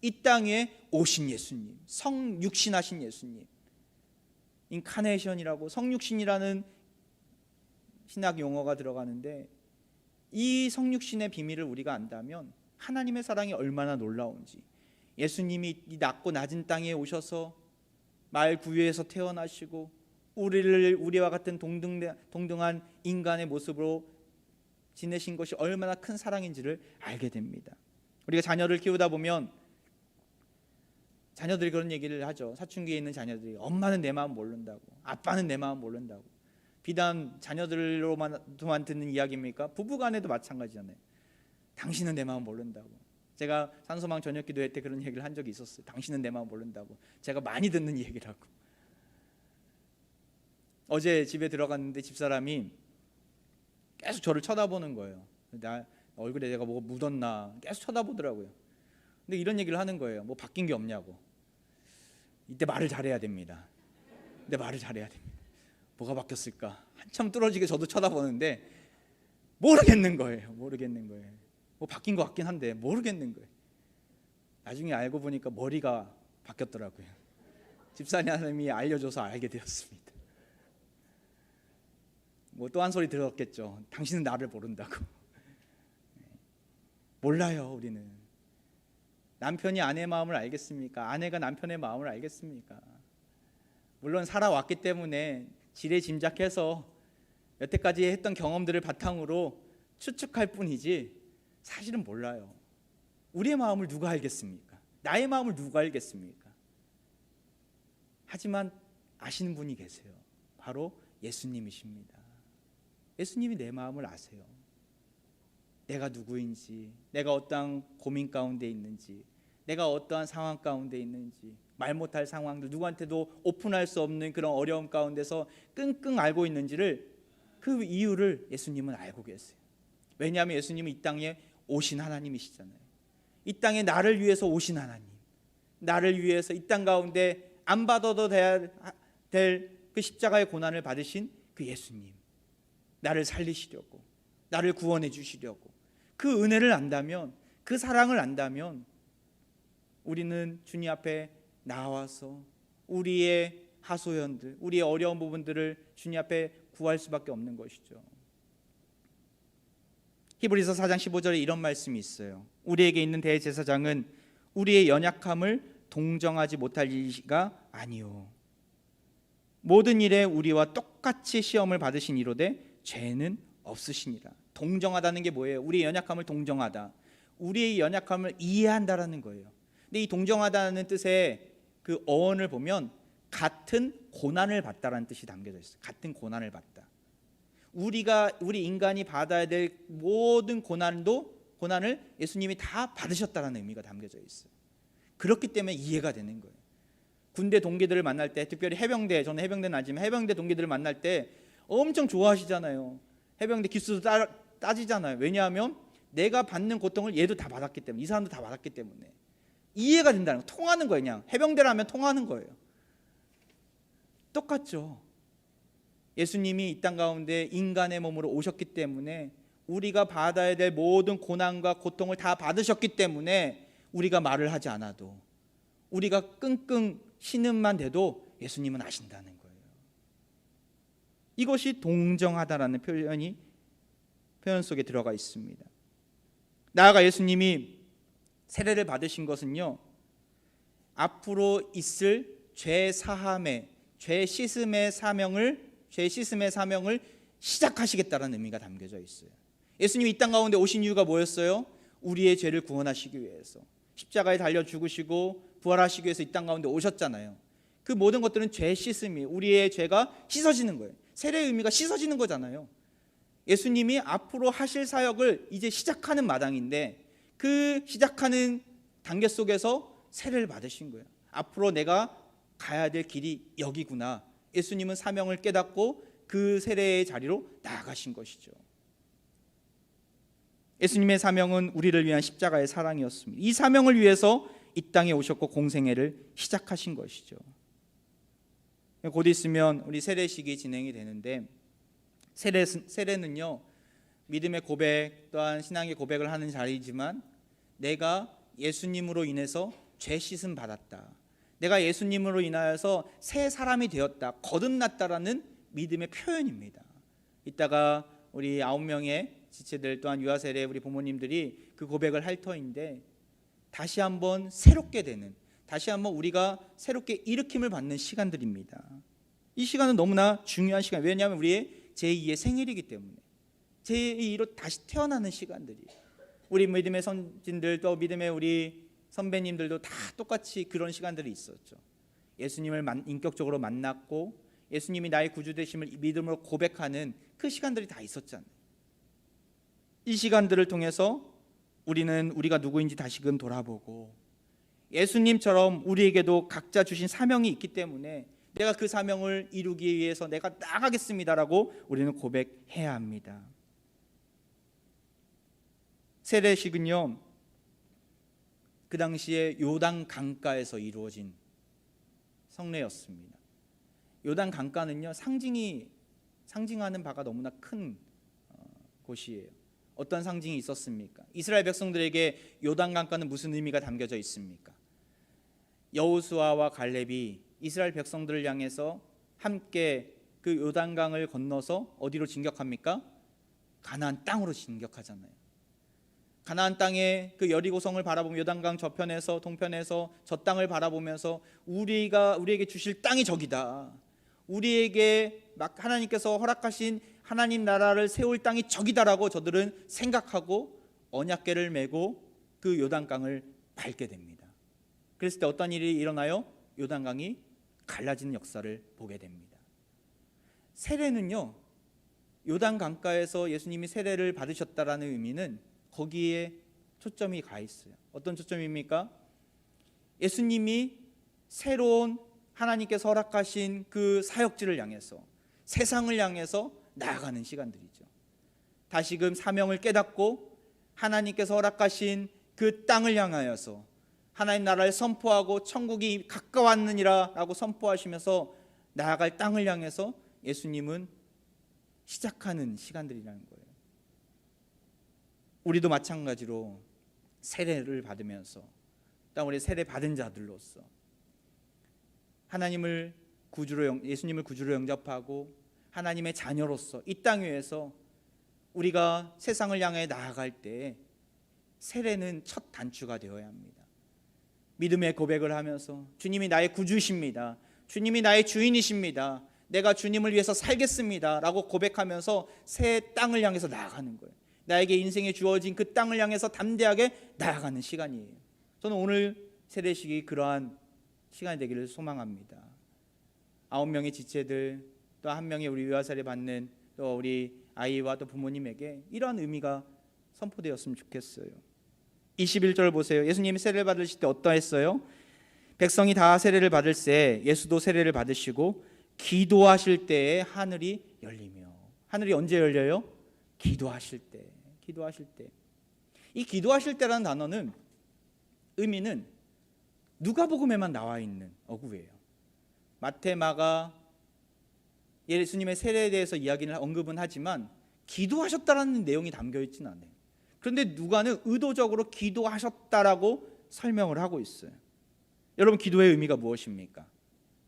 이 땅에 오신 예수님, 성육신하신 예수님. 인카네이션이라고, 성육신이라는 신학 용어가 들어가는데, 이 성육신의 비밀을 우리가 안다면 하나님의 사랑이 얼마나 놀라운지, 예수님이 이 낮고 낮은 땅에 오셔서 말 구유에서 태어나시고 우리와 같은 동등한 인간의 모습으로 지내신 것이 얼마나 큰 사랑인지를 알게 됩니다. 우리가 자녀를 키우다 보면 자녀들이 그런 얘기를 하죠. 사춘기에 있는 자녀들이 엄마는 내 마음 모른다고, 아빠는 내 마음 모른다고. 비단 자녀들로만 듣는 이야기입니까? 부부간에도 마찬가지잖아요. 당신은 내 마음 모른다고. 제가 산소망 저녁기도회 때 그런 얘기를 한 적이 있었어요. 당신은 내 마음 모른다고. 제가 많이 듣는 얘기라고. 어제 집에 들어갔는데 집사람이 계속 저를 쳐다보는 거예요. 나 얼굴에 내가 뭐가 묻었나 계속 쳐다보더라고요. 근데 이런 얘기를 하는 거예요. 뭐 바뀐 게 없냐고. 이때 말을 잘해야 됩니다. 근데 말을 잘해야 됩니다. 뭐가 바뀌었을까? 한참 뚫어지게 저도 쳐다보는데 모르겠는 거예요. 뭐 바뀐 것 같긴 한데 모르겠는 거예요. 나중에 알고 보니까 머리가 바뀌었더라고요. 집사님이 알려줘서 알게 되었습니다. 뭐 또 한 소리 들었겠죠. 당신은 나를 모른다고. 몰라요. 우리는 남편이 아내의 마음을 알겠습니까? 아내가 남편의 마음을 알겠습니까? 물론 살아왔기 때문에 지레짐작해서 여태까지 했던 경험들을 바탕으로 추측할 뿐이지 사실은 몰라요. 우리의 마음을 누가 알겠습니까? 나의 마음을 누가 알겠습니까? 하지만 아시는 분이 계세요. 바로 예수님이십니다. 예수님이 내 마음을 아세요. 내가 누구인지, 내가 어떠한 고민 가운데 있는지, 내가 어떠한 상황 가운데 있는지, 말 못할 상황들, 누구한테도 오픈할 수 없는 그런 어려움 가운데서 끙끙 앓고 있는지를, 그 이유를 예수님은 알고 계세요. 왜냐하면 예수님은 이 땅에 오신 하나님이시잖아요. 이 땅에 나를 위해서 오신 하나님, 나를 위해서 이 땅 가운데 안 받아도 될 그 십자가의 고난을 받으신 그 예수님, 나를 살리시려고, 나를 구원해 주시려고. 그 은혜를 안다면, 그 사랑을 안다면 우리는 주님 앞에 나와서 우리의 하소연들, 우리의 어려운 부분들을 주님 앞에 구할 수밖에 없는 것이죠. 히브리서 4장 15절에 이런 말씀이 있어요. 우리에게 있는 대제사장은 우리의 연약함을 동정하지 못할 이가 아니요, 모든 일에 우리와 똑같이 시험을 받으신 이로되 죄는 없으시니라. 동정하다는 게 뭐예요? 우리의 연약함을 동정하다, 우리의 연약함을 이해한다라는 거예요. 근데 이 동정하다는 뜻의 그 어원을 보면 같은 고난을 받다라는 뜻이 담겨져 있어요. 같은 고난을 받다. 우리 인간이 받아야 될 모든 고난을 예수님이 다 받으셨다라는 의미가 담겨져 있어요. 그렇기 때문에 이해가 되는 거예요. 군대 동기들을 만날 때, 특별히 해병대, 저는 해병대는 아니지만 해병대 동기들을 만날 때 엄청 좋아하시잖아요. 해병대 기수도 따지잖아요. 왜냐하면 내가 받는 고통을 얘도 다 받았기 때문에, 이 사람도 다 받았기 때문에 이해가 된다는 거, 통하는 거예요. 그냥 해병대라면 통하는 거예요. 똑같죠. 예수님이 이 땅 가운데 인간의 몸으로 오셨기 때문에 우리가 받아야 될 모든 고난과 고통을 다 받으셨기 때문에 우리가 말을 하지 않아도, 우리가 끙끙 신음만 돼도 예수님은 아신다는 거예요. 이것이 동정하다라는 표현 속에 들어가 있습니다. 나아가 예수님이 세례를 받으신 것은요, 앞으로 있을 죄 사함의, 죄 씻음의 사명을 시작하시겠다는 의미가 담겨져 있어요. 예수님이 이 땅 가운데 오신 이유가 뭐였어요? 우리의 죄를 구원하시기 위해서 십자가에 달려 죽으시고 부활하시기 위해서 이 땅 가운데 오셨잖아요. 그 모든 것들은 죄 씻음이, 우리의 죄가 씻어지는 거예요. 세례의 의미가 씻어지는 거잖아요. 예수님이 앞으로 하실 사역을 이제 시작하는 마당인데 그 시작하는 단계 속에서 세례를 받으신 거예요. 앞으로 내가 가야 될 길이 여기구나. 예수님은 사명을 깨닫고 그 세례의 자리로 나아가신 것이죠. 예수님의 사명은 우리를 위한 십자가의 사랑이었습니다. 이 사명을 위해서 이 땅에 오셨고 공생애를 시작하신 것이죠. 곧 있으면 우리 세례식이 진행이 되는데 세례는요, 믿음의 고백 또한 신앙의 고백을 하는 자리이지만 내가 예수님으로 인해서 죄 씻음 받았다, 내가 예수님으로 인하여서 새 사람이 되었다, 거듭났다라는 믿음의 표현입니다. 이따가 우리 9명의 지체들 또한 유아세례 우리 부모님들이 그 고백을 할 터인데 다시 한번 새롭게 되는, 다시 한번 우리가 새롭게 일으킴을 받는 시간들입니다. 이 시간은 너무나 중요한 시간. 왜냐하면 우리의 제2의 생일이기 때문에 제2로 다시 태어나는 시간들이, 우리 믿음의 선진들 또 믿음의 우리 선배님들도 다 똑같이 그런 시간들이 있었죠. 예수님을 인격적으로 만났고 예수님이 나의 구주 되심을 믿음으로 고백하는 그 시간들이 다 있었잖아요. 이 시간들을 통해서 우리는 우리가 누구인지 다시금 돌아보고 예수님처럼 우리에게도 각자 주신 사명이 있기 때문에 내가 그 사명을 이루기 위해서 내가 나가겠습니다라고 우리는 고백해야 합니다. 세례식은요, 그 당시에 요단 강가에서 이루어진 성례였습니다. 요단 강가는요, 상징하는 바가 너무나 큰 곳이에요. 어떤 상징이 있었습니까? 이스라엘 백성들에게 요단 강가는 무슨 의미가 담겨져 있습니까? 여호수아와 갈렙이 이스라엘 백성들을 향해서 함께 그 요단강을 건너서 어디로 진격합니까? 가나안 땅으로 진격하잖아요. 가나안 땅에 그 여리고성을 바라보며 요단강 저편에서 동편에서 저 땅을 바라보면서 우리에게 주실 땅이 저기다, 우리에게 막 하나님께서 허락하신 하나님 나라를 세울 땅이 저기다라고 저들은 생각하고 언약궤를 메고 그 요단강을 밟게 됩니다. 그랬을 때 어떤 일이 일어나요? 요단강이 갈라지는 역사를 보게 됩니다. 세례는요, 요단 강가에서 예수님이 세례를 받으셨다라는 의미는 거기에 초점이 가 있어요. 어떤 초점입니까? 예수님이 새로운 하나님께서 허락하신 그 사역지를 향해서, 세상을 향해서 나아가는 시간들이죠. 다시금 사명을 깨닫고 하나님께서 허락하신 그 땅을 향하여서 하나님 나라를 선포하고 천국이 가까웠느니라 라고 선포하시면서 나아갈 땅을 향해서 예수님은 시작하는 시간들이라는 거예요. 우리도 마찬가지로 세례를 받으면서 또 우리 세례 받은 자들로서 하나님을 예수님을 구주로 영접하고 하나님의 자녀로서 이 땅 위에서 우리가 세상을 향해 나아갈 때 세례는 첫 단추가 되어야 합니다. 믿음의 고백을 하면서 주님이 나의 구주이십니다, 주님이 나의 주인이십니다, 내가 주님을 위해서 살겠습니다 라고 고백하면서 새 땅을 향해서 나아가는 거예요. 나에게 인생에 주어진 그 땅을 향해서 담대하게 나아가는 시간이에요. 저는 오늘 세례식이 그러한 시간이 되기를 소망합니다. 9명의 지체들 또 1명의 우리 유아세례 받는 또 우리 아이와 또 부모님에게 이러한 의미가 선포되었으면 좋겠어요. 21절 보세요. 예수님이 세례를 받으실 때 어떠했어요? 백성이 다 세례를 받을 때 예수도 세례를 받으시고 기도하실 때에 하늘이 열리며. 하늘이 언제 열려요? 기도하실 때. 기도하실 때. 이 기도하실 때라는 단어는 의미는 누가복음에만 나와 있는 어구예요. 마태, 마가 예수님의 세례에 대해서 이야기를 언급은 하지만 기도하셨다라는 내용이 담겨 있지는 않아요. 그런데 누가는 의도적으로 기도하셨다라고 설명을 하고 있어요. 여러분, 기도의 의미가 무엇입니까?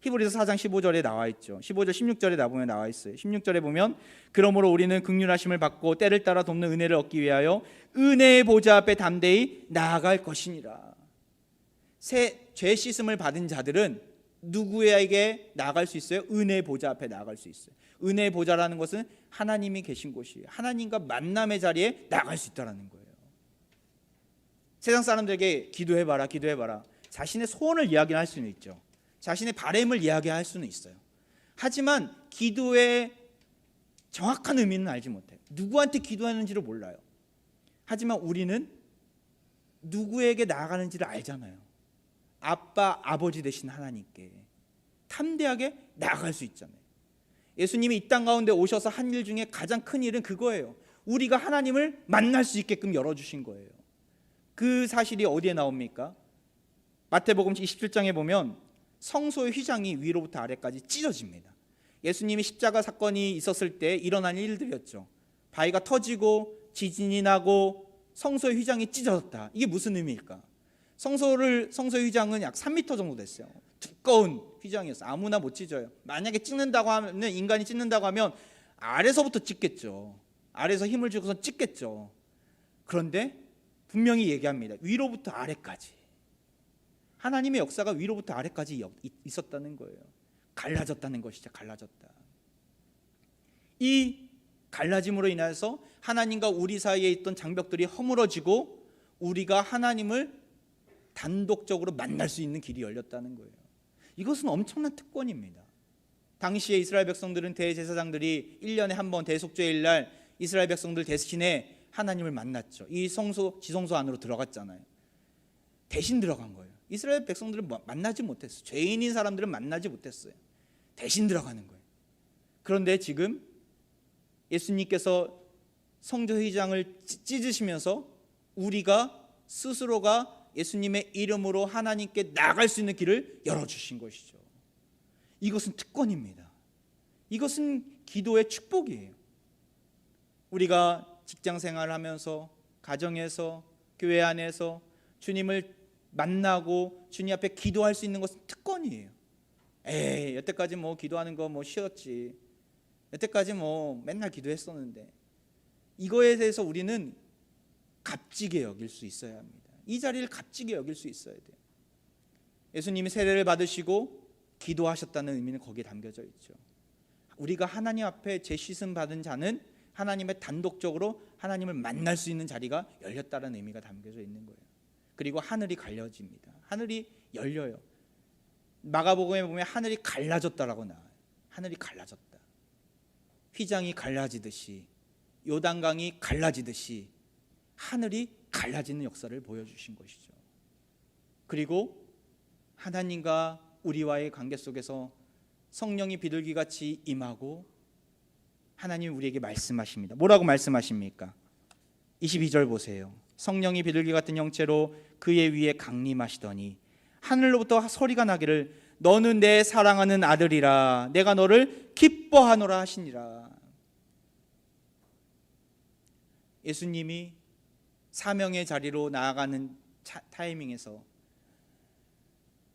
히브리서 4장 15절에 나와 있죠. 15절 16절에 나와 있어요. 16절에 보면 그러므로 우리는 긍휼하심을 받고 때를 따라 돕는 은혜를 얻기 위하여 은혜의 보좌 앞에 담대히 나아갈 것이니라. 죄 씻음을 받은 자들은 누구에게 나아갈 수 있어요? 은혜 보좌 앞에 나아갈 수 있어요. 은혜 보좌라는 것은 하나님이 계신 곳이에요. 하나님과 만남의 자리에 나아갈 수 있다는 거예요. 세상 사람들에게 기도해봐라, 기도해봐라. 자신의 소원을 이야기할 수는 있죠. 자신의 바람을 이야기할 수는 있어요. 하지만 기도의 정확한 의미는 알지 못해요. 누구한테 기도하는지를 몰라요. 하지만 우리는 누구에게 나아가는지를 알잖아요. 아빠, 아버지 되신 하나님께 탐대하게 나아갈 수 있잖아요. 예수님이 이 땅 가운데 오셔서 한 일 중에 가장 큰 일은 그거예요. 우리가 하나님을 만날 수 있게끔 열어주신 거예요. 그 사실이 어디에 나옵니까? 마태복음 27장에 보면 성소의 휘장이 위로부터 아래까지 찢어집니다. 예수님이 십자가 사건이 있었을 때 일어난 일들이었죠. 바위가 터지고 지진이 나고 성소의 휘장이 찢어졌다. 이게 무슨 의미일까? 성소의 휘장은 약 3m 정도 됐어요. 두꺼운 휘장이었어요. 아무나 못 찢어요. 만약에 찢는다고 하면, 인간이 찢는다고 하면 아래서부터 찢겠죠. 아래에서 힘을 주고서 찢겠죠. 그런데 분명히 얘기합니다. 위로부터 아래까지. 하나님의 역사가 위로부터 아래까지 있었다는 거예요. 갈라졌다는 것이죠. 갈라졌다. 이 갈라짐으로 인해서 하나님과 우리 사이에 있던 장벽들이 허물어지고 우리가 하나님을 단독적으로 만날 수 있는 길이 열렸다는 거예요. 이것은 엄청난 특권입니다. 당시에 이스라엘 백성들은 대제사장들이 1년에 한 번 대속죄일 날 이스라엘 백성들 대신에 하나님을 만났죠. 이 지성소 안으로 들어갔잖아요. 대신 들어간 거예요. 이스라엘 백성들은 만나지 못했어요. 죄인인 사람들은 만나지 못했어요. 대신 들어가는 거예요. 그런데 지금 예수님께서 성소 휘장을 찢으시면서 우리가 스스로가 예수님의 이름으로 하나님께 나아갈 수 있는 길을 열어주신 것이죠. 이것은 특권입니다. 이것은 기도의 축복이에요. 우리가 직장 생활을 하면서 가정에서 교회 안에서 주님을 만나고 주님 앞에 기도할 수 있는 것은 특권이에요. 여태까지 뭐 기도하는 거 뭐 쉬었지. 여태까지 뭐 맨날 기도했었는데. 이거에 대해서 우리는 값지게 여길 수 있어야 합니다. 이 자리를 값지게 여길 수 있어야 돼요. 예수님이 세례를 받으시고 기도하셨다는 의미는 거기에 담겨져 있죠. 우리가 하나님 앞에 제씻음 받은 자는 하나님의 단독적으로 하나님을 만날 수 있는 자리가 열렸다는 의미가 담겨져 있는 거예요. 그리고 하늘이 갈려집니다. 하늘이 열려요. 마가복음에 보면 하늘이 갈라졌다라고 나와요. 하늘이 갈라졌다. 휘장이 갈라지듯이 요단강이 갈라지듯이 하늘이 갈라지는 역사를 보여주신 것이죠. 그리고 하나님과 우리와의 관계 속에서 성령이 비둘기같이 임하고 하나님이 우리에게 말씀하십니다. 뭐라고 말씀하십니까? 22절 보세요. 성령이 비둘기 같은 형체로 그의 위에 강림하시더니 하늘로부터 소리가 나기를 너는 내 사랑하는 아들이라 내가 너를 기뻐하노라 하시니라. 예수님이 사명의 자리로 나아가는 타이밍에서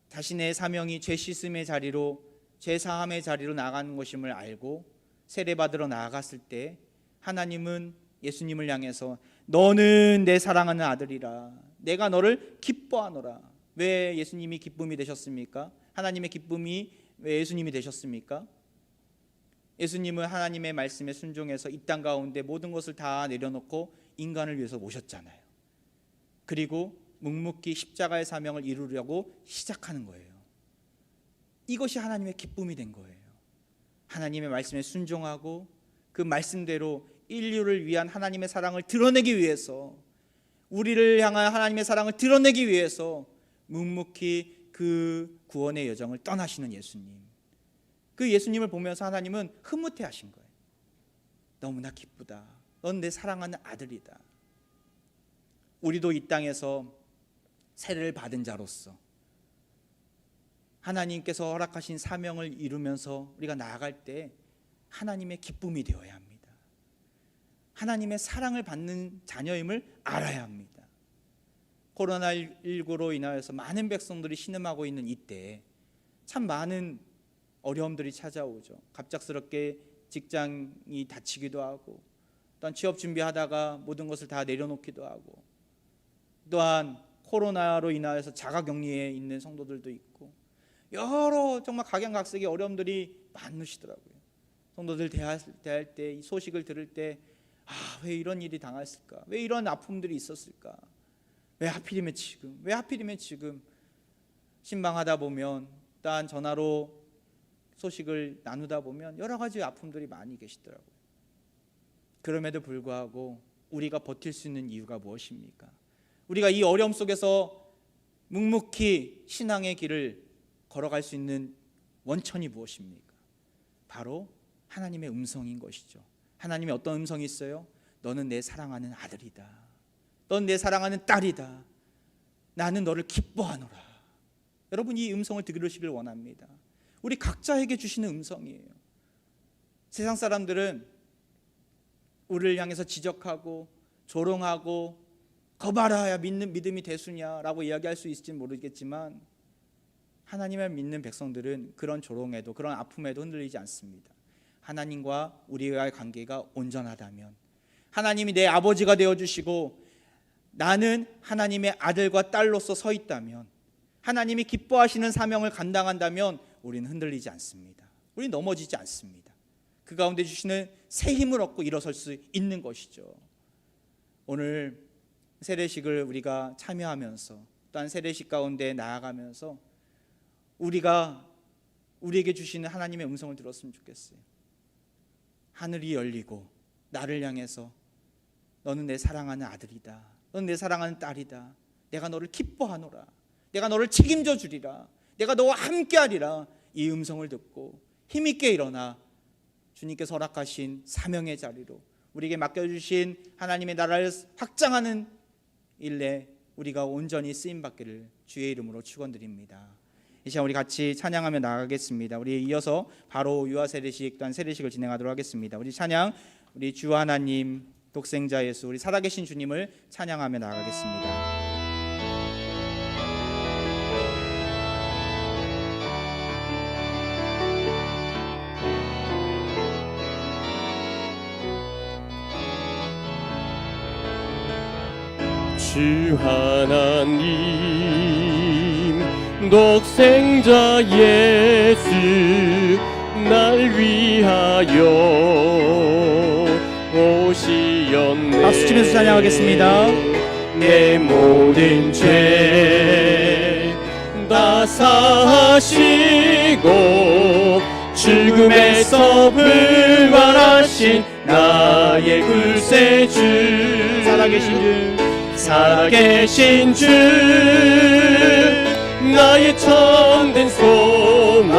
자신의 사명이 죄 씻음의 자리로 죄 사함의 자리로 나아가는 것임을 알고 세례받으러 나아갔을 때 하나님은 예수님을 향해서 너는 내 사랑하는 아들이라 내가 너를 기뻐하노라. 왜 예수님이 기쁨이 되셨습니까? 하나님의 기쁨이 왜 예수님이 되셨습니까? 예수님은 하나님의 말씀에 순종해서 이 땅 가운데 모든 것을 다 내려놓고 인간을 위해서 오셨잖아요. 그리고 묵묵히 십자가의 사명을 이루려고 시작하는 거예요. 이것이 하나님의 기쁨이 된 거예요. 하나님의 말씀에 순종하고 그 말씀대로 인류를 위한 하나님의 사랑을 드러내기 위해서 우리를 향한 하나님의 사랑을 드러내기 위해서 묵묵히 그 구원의 여정을 떠나시는 예수님. 그 예수님을 보면서 하나님은 흐뭇해 하신 거예요. 너무나 기쁘다. 넌 내 사랑하는 아들이다. 우리도 이 땅에서 세례를 받은 자로서 하나님께서 허락하신 사명을 이루면서 우리가 나아갈 때 하나님의 기쁨이 되어야 합니다. 하나님의 사랑을 받는 자녀임을 알아야 합니다. 코로나19로 인하여서 많은 백성들이 신음하고 있는 이때 참 많은 어려움들이 찾아오죠. 갑작스럽게 직장이 닫히기도 하고 또한 취업 준비하다가 모든 것을 다 내려놓기도 하고 또한 코로나로 인하여서 자가격리에 있는 성도들도 있고 여러 정말 각양각색의 어려움들이 많으시더라고요. 성도들 대할 때, 이 소식을 들을 때, 왜 이런 일이 당했을까? 왜 이런 아픔들이 있었을까? 왜 하필이면 지금? 왜 하필이면 지금? 신방하다 보면, 딴 전화로 소식을 나누다 보면 여러 가지 아픔들이 많이 계시더라고요. 그럼에도 불구하고 우리가 버틸 수 있는 이유가 무엇입니까? 우리가 이 어려움 속에서 묵묵히 신앙의 길을 걸어갈 수 있는 원천이 무엇입니까? 바로 하나님의 음성인 것이죠. 하나님의 어떤 음성이 있어요? 너는 내 사랑하는 아들이다. 넌 내 사랑하는 딸이다. 나는 너를 기뻐하노라. 여러분, 이 음성을 들으시길 원합니다. 우리 각자에게 주시는 음성이에요. 세상 사람들은 우리를 향해서 지적하고 조롱하고 거봐라, 믿는 믿음이 대수냐라고 이야기할 수 있을지 모르겠지만, 하나님을 믿는 백성들은 그런 조롱에도, 그런 아픔에도 흔들리지 않습니다. 하나님과 우리와의 관계가 온전하다면, 하나님이 내 아버지가 되어주시고 나는 하나님의 아들과 딸로서 서 있다면, 하나님이 기뻐하시는 사명을 감당한다면 우리는 흔들리지 않습니다. 우리는 넘어지지 않습니다. 그 가운데 주시는 새 힘을 얻고 일어설 수 있는 것이죠. 오늘 세례식을 우리가 참여하면서, 또한 세례식 가운데 나아가면서 우리에게 주시는 하나님의 음성을 들었으면 좋겠어요. 하늘이 열리고 나를 향해서 너는 내 사랑하는 아들이다. 너는 내 사랑하는 딸이다. 내가 너를 기뻐하노라. 내가 너를 책임져 주리라. 내가 너와 함께하리라. 이 음성을 듣고 힘있게 일어나 주님께서 허락하신 사명의 자리로, 우리에게 맡겨주신 하나님의 나라를 확장하는 일에 우리가 온전히 쓰임받기를 주의 이름으로 축원드립니다. 이 시간 우리 같이 찬양하며 나가겠습니다. 우리 이어서 바로 유아세례식 또한 세례식을 진행하도록 하겠습니다. 우리 찬양, 우리 주 하나님, 독생자 예수, 우리 살아계신 주님을 찬양하며 나가겠습니다. 주 하나님, 독생자 예수, 날 위하여 오시었네. 박수 치면서 찬양하겠습니다. 내 모든 죄 다 사하시고 죽음에서 부활하신 나의 구세주, 살아계신 주, 나의 참된 소망,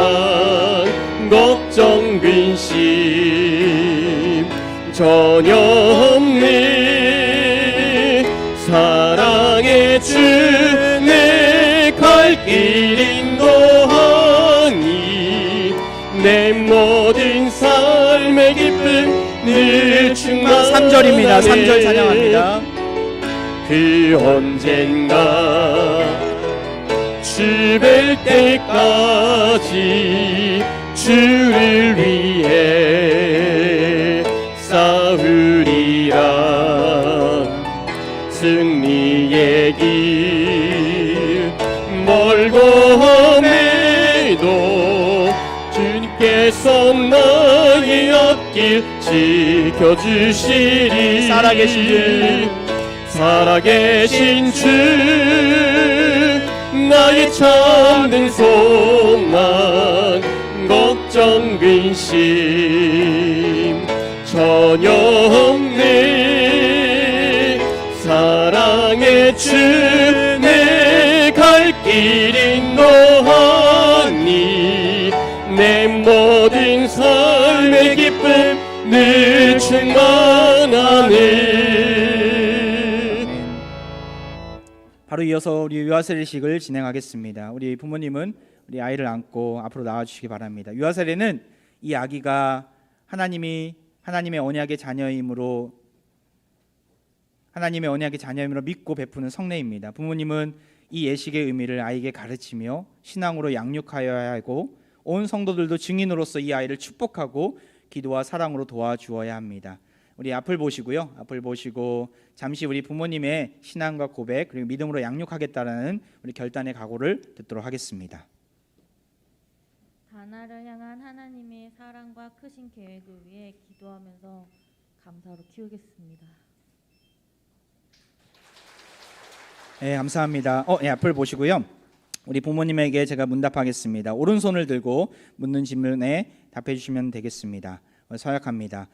걱정 근심 전혀 없네. 사랑의 주, 내 갈 길 인도하니 내 모든 삶의 기쁨 늘 충만하네. 3절입니다. 3절 찬양합니다. 그 언젠가 주 뵐 때까지 주를 위해 싸우리라. 승리의 길 멀고 험해도 주님께서 나의 앞길 지켜주시리. 살아계신 주, 나의 참된 소망, 걱정 근심 전혀 없네. 사랑의 주, 내 갈 길 인도하니 내 모든 삶의 기쁨 늘 충만하네. 바로 이어서 우리 유아세례식을 진행하겠습니다. 우리 부모님은 우리 아이를 안고 앞으로 나와주시기 바랍니다. 유아세례는 이 아기가 하나님의 언약의 자녀임으로 믿고 베푸는 성례입니다. 부모님은 이 예식의 의미를 아이에게 가르치며 신앙으로 양육하여야 하고, 온 성도들도 증인으로서 이 아이를 축복하고 기도와 사랑으로 도와주어야 합니다. 우리 앞을 보시고요. 앞을 보시고 잠시 우리 부모님의 신앙과 고백, 그리고 믿음으로 양육하겠다라는 우리 결단의 각오를 듣도록 하겠습니다. 다나를 향한 하나님의 사랑과 크신 계획을 위해 기도하면서 감사로 키우겠습니다. 네, 감사합니다. 네, 앞을 보시고요. 우리 부모님에게 제가 문답하겠습니다. 오른손을 들고 묻는 질문에 답해 주시면 되겠습니다. 서약합니다.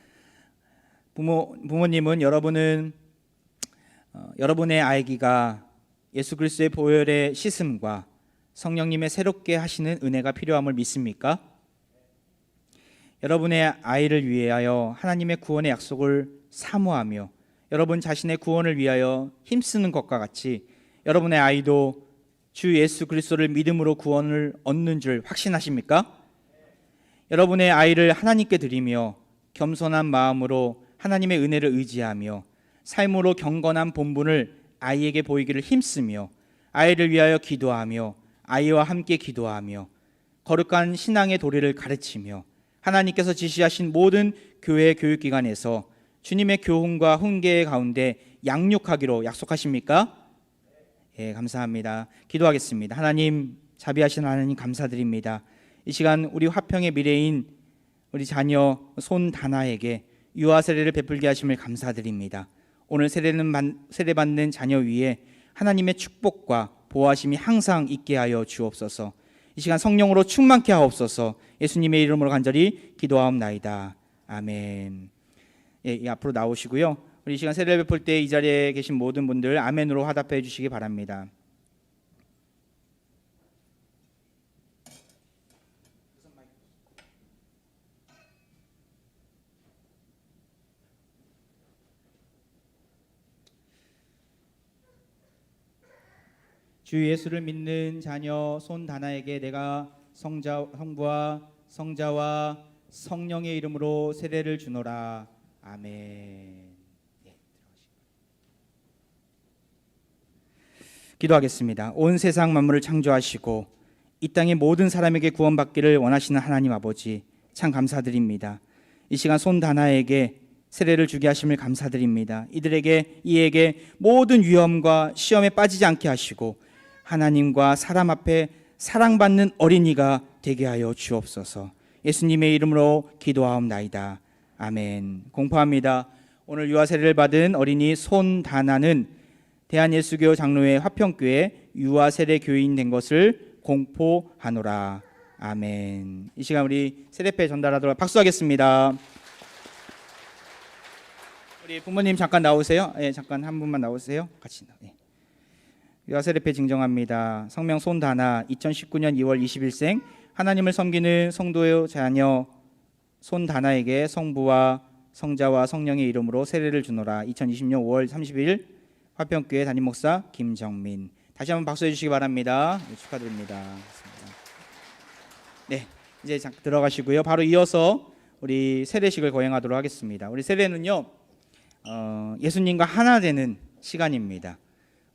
부모님은 여러분의 아기가 예수 그리스도의 보혈의 씻음과 성령님의 새롭게 하시는 은혜가 필요함을 믿습니까? 여러분의 아이를 위하여 하나님의 구원의 약속을 사모하며 여러분 자신의 구원을 위하여 힘쓰는 것과 같이 여러분의 아이도 주 예수 그리스도를 믿음으로 구원을 얻는 줄 확신하십니까? 여러분의 아이를 하나님께 드리며 겸손한 마음으로 하나님의 은혜를 의지하며 삶으로 경건한 본분을 아이에게 보이기를 힘쓰며 아이를 위하여 기도하며 아이와 함께 기도하며 거룩한 신앙의 도리를 가르치며 하나님께서 지시하신 모든 교회 교육기관에서 주님의 교훈과 훈계 가운데 양육하기로 약속하십니까? 예, 감사합니다. 기도하겠습니다. 하나님, 자비하신 하나님 감사드립니다. 이 시간 우리 화평의 미래인 우리 자녀 손다나에게 유아 세례를 베풀게 하심을 감사드립니다. 오늘 세례받는 자녀 위에 하나님의 축복과 보호하심이 항상 있게 하여 주옵소서. 이 시간 성령으로 충만케 하옵소서. 예수님의 이름으로 간절히 기도하옵나이다. 아멘. 예, 앞으로 나오시고요. 우리 이 시간 세례를 베풀 때 이 자리에 계신 모든 분들 아멘으로 화답해 주시기 바랍니다. 주 예수를 믿는 자녀 손다나에게 내가 성부와 성자와 성령의 이름으로 세례를 주노라. 아멘. 기도하겠습니다. 온 세상 만물을 창조하시고 이 땅의 모든 사람에게 구원받기를 원하시는 하나님 아버지, 참 감사드립니다. 이 시간 손다나에게 세례를 주게 하심을 감사드립니다. 이에게 모든 위험과 시험에 빠지지 않게 하시고 하나님과 사람 앞에 사랑받는 어린이가 되게 하여 주옵소서. 예수님의 이름으로 기도하옵나이다. 아멘. 공포합니다. 오늘 유아 세례를 받은 어린이 손다나는 대한예수교 장로회 화평교회 유아 세례 교인 된 것을 공포하노라. 아멘. 이 시간 우리 세례패 전달하도록 박수하겠습니다. 우리 부모님 잠깐 나오세요. 예, 잠깐 한 분만 나오세요. 같이. 예. 유아 세례패 증정합니다. 성명 손다나, 2019년 2월 20일생, 하나님을 섬기는 성도의 자녀 손다나에게 성부와 성자와 성령의 이름으로 세례를 주노라. 2020년 5월 30일 화평교회 담임 목사 김정민. 다시 한번 박수해 주시기 바랍니다. 네, 축하드립니다. 네, 이제 들어가시고요. 바로 이어서 우리 세례식을 거행하도록 하겠습니다. 우리 세례는요, 예수님과 하나 되는 시간입니다.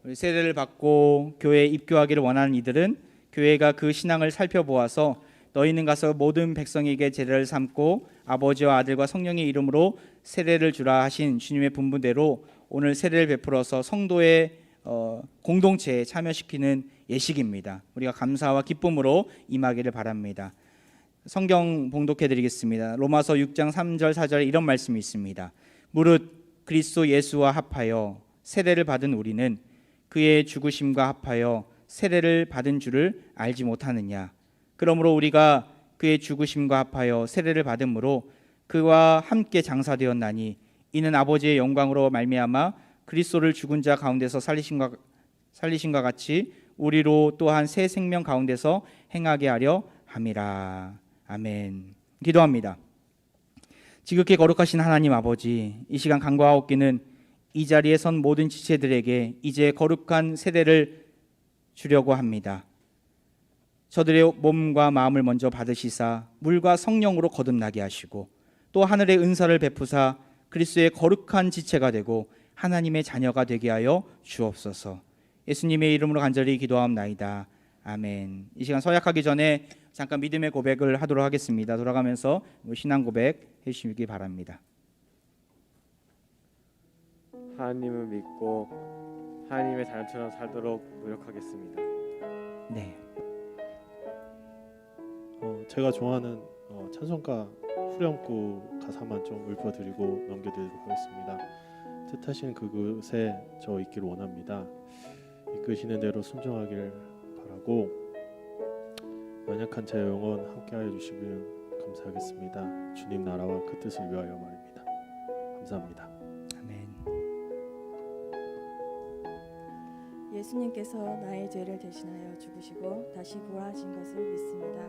우리 세례를 받고 교회에 입교하기를 원하는 이들은 교회가 그 신앙을 살펴보아서 너희는 가서 모든 백성에게 제례를 삼고 아버지와 아들과 성령의 이름으로 세례를 주라 하신 주님의 분부대로 오늘 세례를 베풀어서 성도의 공동체에 참여시키는 예식입니다. 우리가 감사와 기쁨으로 임하기를 바랍니다. 성경 봉독해 드리겠습니다. 로마서 6장 3절 4절에 이런 말씀이 있습니다. 무릇 그리스도 예수와 합하여 세례를 받은 우리는 그의 죽으심과 합하여 세례를 받은 줄을 알지 못하느냐. 그러므로 우리가 그의 죽으심과 합하여 세례를 받음으로 그와 함께 장사되었나니 이는 아버지의 영광으로 말미암아 그리스도를 죽은 자 가운데서 살리신과 같이 우리로 또한 새 생명 가운데서 행하게 하려 함이라. 아멘. 기도합니다. 지극히 거룩하신 하나님 아버지, 이 시간 간구하옵기는 이 자리에 선 모든 지체들에게 이제 거룩한 세례를 주려고 합니다. 저들의 몸과 마음을 먼저 받으시사 물과 성령으로 거듭나게 하시고 또 하늘의 은사를 베푸사 그리스도의 거룩한 지체가 되고 하나님의 자녀가 되게 하여 주옵소서. 예수님의 이름으로 간절히 기도하옵나이다. 아멘. 이 시간 서약하기 전에 잠깐 믿음의 고백을 하도록 하겠습니다. 돌아가면서 신앙 고백 해주시기 바랍니다. 하나님을 믿고 하나님의 자녀처럼 살도록 노력하겠습니다. 네. 제가 좋아하는 찬송가 후렴구 가사만 좀 읊어드리고 넘겨드리도록 하겠습니다. 뜻하신 그곳에 저 있기를 원합니다. 이끄시는 대로 순종하길 바라고 연약한 제 영혼 함께하여 주시면 감사하겠습니다. 주님 나라와 그 뜻을 위하여 말입니다. 감사합니다. 아멘. 예수님께서 나의 죄를 대신하여 죽으시고 다시 부활하신 것을 믿습니다.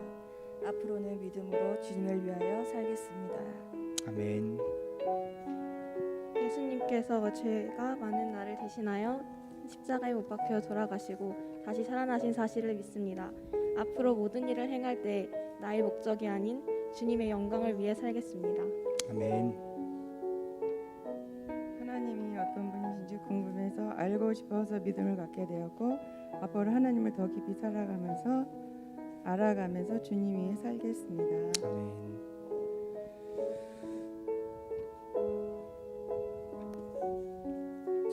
앞으로는 믿음으로 주님을 위하여 살겠습니다. 아멘. 예수님께서 죄가 많은 나를 대신하여 십자가에 못 박혀 돌아가시고 다시 살아나신 사실을 믿습니다. 앞으로 모든 일을 행할 때 나의 목적이 아닌 주님의 영광을 위해 살겠습니다. 아멘. 하나님이 어떤 분이신지 궁금해서 알고 싶어서 믿음을 갖게 되었고 앞으로 하나님을 더 깊이 알아가면서 주님 위해 살겠습니다. 아멘.